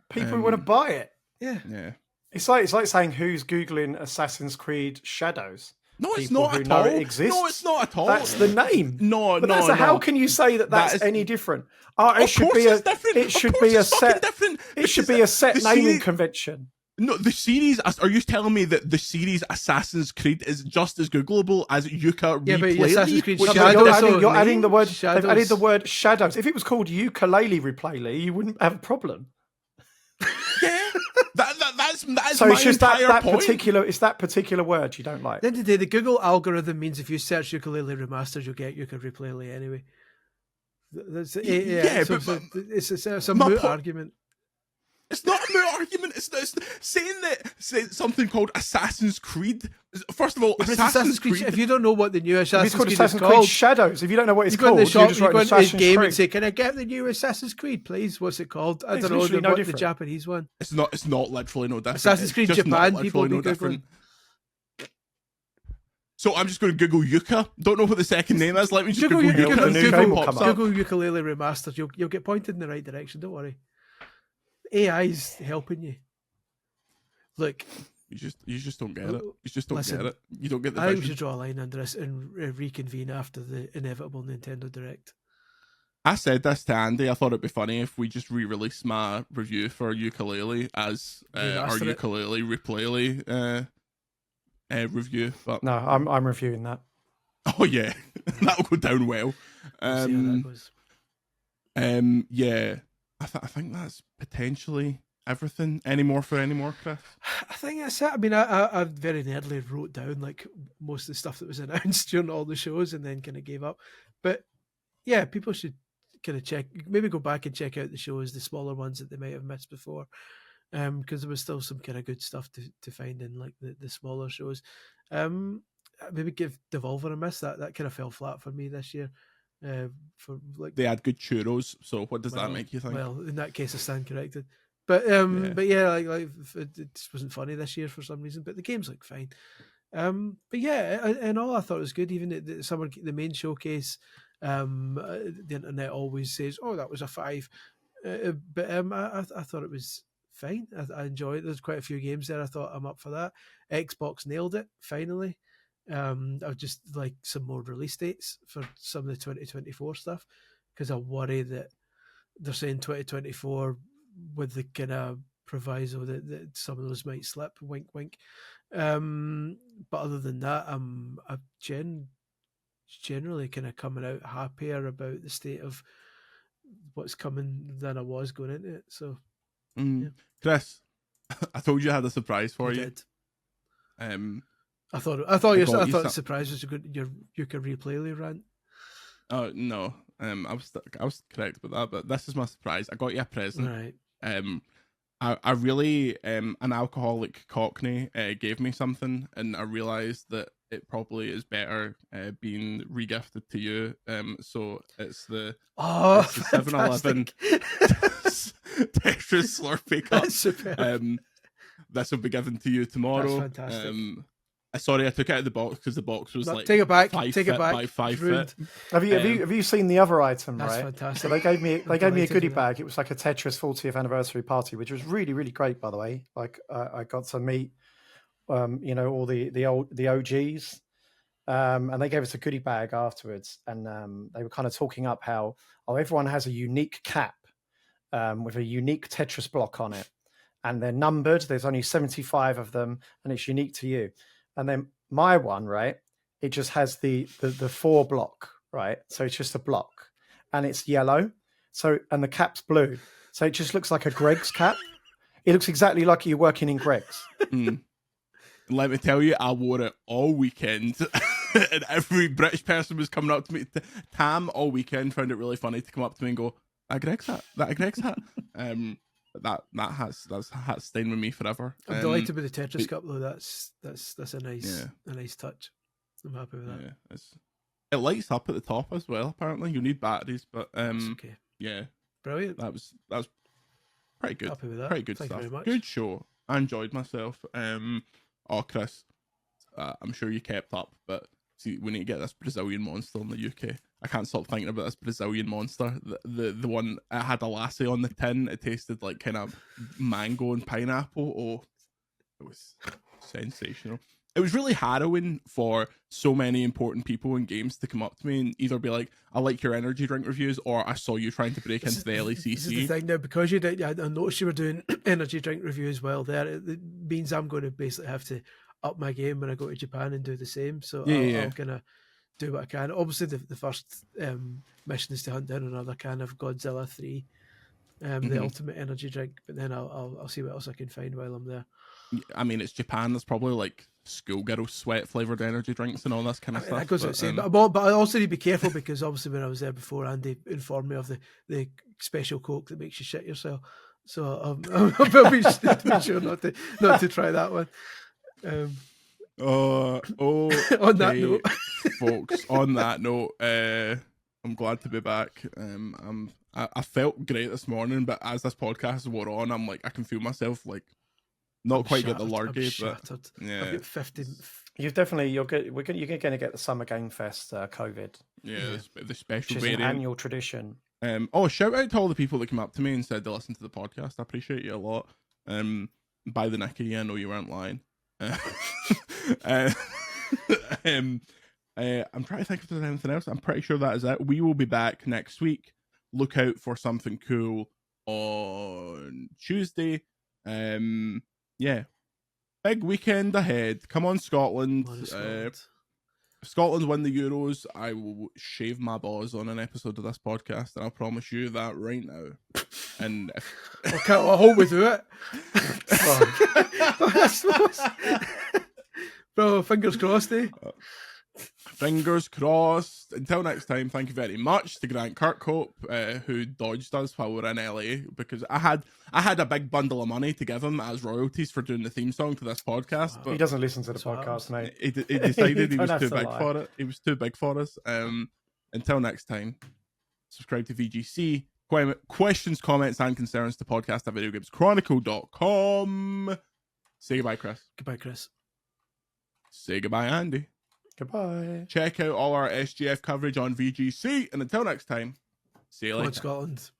People want to buy it. Yeah. It's like saying who's googling Assassin's Creed Shadows. No, it's People not who at know all. it exists. No, it's not at all. That's the name. No. How can you say that's any different? It should be different. It should be a set. Different. It should be a set naming convention. No, the series. Are you telling me that the series Assassin's Creed is just as Googleable as Yuka Yeah, but Replay? Assassin's Creed You're adding the word. Shadows. They've added the word shadows. If it was called Ukulele Replay, you wouldn't have a problem. Yeah, that's so my it's just entire that point. that particular word you don't like. At the end of the day, the Google algorithm means if you search Ukulele Remastered, you'll get Yooka Replay anyway. That's, it's a moot argument. It's not a moot argument. It's saying something called Assassin's Creed. First of all, Assassin's Creed. If you don't know what the new Assassin's Creed Assassin's is called, Creed Shadows. If you don't know what it's you go in called, the shop, just you write go into Assassin's his game Creed. and say, "Can I get the new Assassin's Creed, please? What's it called?" I don't know the Japanese one. It's not literally no different. Assassin's Creed Japan. People be different. So I'm just going to Google Yuka. Don't know what the second name is. Let me just Google Yuka. Google Ukulele Remastered. You'll get pointed in the right direction. Don't worry. AI's helping you. Look, you just don't get it. You just don't get it. You don't get the I think vision. we should draw a line under this and reconvene after the inevitable Nintendo Direct. I said this to Andy. I thought it'd be funny if we just re-released my review for Ukulele as our Ukulele Replayly review. But no, I'm reviewing that. Oh yeah, that'll go down well. See how that goes. Yeah, I think that's potentially everything. Any more, Chris? I think that's it. I mean, I very nerdly wrote down like most of the stuff that was announced during all the shows and then kind of gave up. But yeah, people should kind of maybe go back and check out the shows, the smaller ones that they might have missed before. Because there was still some kind of good stuff to find in like the smaller shows. Maybe give Devolver a miss. That kind of fell flat for me this year. For like they had good churros, so what does that make you think? Well, in that case, I stand corrected. But yeah, like it just wasn't funny this year for some reason. But the game's like fine. But yeah, and all I thought was good. Even the main showcase, the internet always says, "Oh, that was a 5." But I thought it was fine. I enjoyed it. There's quite a few games there. I thought I'm up for that. Xbox nailed it finally. I would just like some more release dates for some of the 2024 stuff because I worry that they're saying 2024 with the kind of proviso that some of those might slip. Wink, wink. But other than that, I'm generally kind of coming out happier about the state of what's coming than I was going into it. So. Yeah. Chris, I told you I had a surprise for you. Did. I thought the surprise was your Yuka Replay rant. Oh no, I was correct about that, but this is my surprise. I got you a present. Right. I really an alcoholic Cockney gave me something, and I realised that it probably is better being regifted to you. So it's the 7-Eleven Tetris Slurpee cup. That's superb. This will be given to you tomorrow. That's fantastic. Sorry, I took it out of the box because the box was like take it back. 5 Take feet it back. by 5 Ruined. feet. Have you seen the other item? That's right, fantastic. so they gave me a goodie with bag. It was like a Tetris 40th anniversary party, which was really, really great, by the way. Like I got to meet all the OGs, and they gave us a goodie bag afterwards, and they were kind of talking up how everyone has a unique cap with a unique Tetris block on it, and they're numbered. There's only 75 of them, and it's unique to you. And then my one, right, it just has the 4 block, right? So it's just a block, and it's yellow. So, and the cap's blue. So it just looks like a Greg's cap. It looks exactly like you're working in Greg's. Let me tell you, I wore it all weekend. And every British person was coming up to me. Tam all weekend found it really funny to come up to me and go, "A Greg's hat, that a Greg's hat." That hat's staying with me forever. I'm delighted with the Tetris cup though. That's a nice touch. I'm happy with that. Yeah, it lights up at the top as well. Apparently, you need batteries, but okay. Yeah, brilliant. That was pretty good. Happy with that. Pretty good Thank stuff. You very much. Good show. I enjoyed myself. Chris, I'm sure you kept up, but see, we need to get this Brazilian monster in the UK. I can't stop thinking about this Brazilian monster. The one, it had a lassie on the tin. It tasted like kind of mango and pineapple. Oh, it was sensational. It was really harrowing for so many important people in games to come up to me and either be like, "I like your energy drink reviews," or "I saw you trying to break into the LECC." This is the thing now, because you did. I noticed you were doing energy drink reviews well there. It means I'm going to basically have to up my game when I go to Japan and do the same. So I'll kind of do what I can. Obviously, the first mission is to hunt down another can of Godzilla 3, the ultimate energy drink. But then I'll see what else I can find while I'm there. I mean, it's Japan. There's probably like schoolgirl sweat flavored energy drinks and all this kind of stuff. That goes without saying. But I also need to be careful because obviously when I was there before, Andy informed me of the special Coke that makes you shit yourself. So I'll be sure not to try that one. On that note, folks. On that note, I'm glad to be back. I felt great this morning, but as this podcast wore on, I'm like, I can feel myself like not quite get the lurgy, but yeah, I've got 50. You've definitely you're going to get the Summer Game Fest COVID. Yeah, the special which is an annual tradition. Shout out to all the people that came up to me and said they listened to the podcast. I appreciate you a lot. By the Nicky, I know you weren't lying. I'm trying to think if there's anything else. I'm pretty sure that is it. We will be back next week. Look out for something cool on Tuesday. Yeah, big weekend ahead. Come on, Scotland. If Scotland win the Euros, I will shave my balls on an episode of this podcast, and I'll promise you that right now. And I'll hold me to it. Bro, fingers crossed, eh? Fingers crossed. Until next time, thank you very much to Grant Kirkhope, who dodged us while we were in LA, because I had a big bundle of money to give him as royalties for doing the theme song to this podcast. But he doesn't listen to the podcast, mate. He decided he was too big for it. He was too big for us. Until next time, subscribe to VGC. Questions, comments, and concerns to podcast at videogameschronicle.com. Say goodbye, Chris. Goodbye, Chris. Say goodbye, Andy. Goodbye. Check out all our SGF coverage on VGC. And until next time, see you later. Scotland.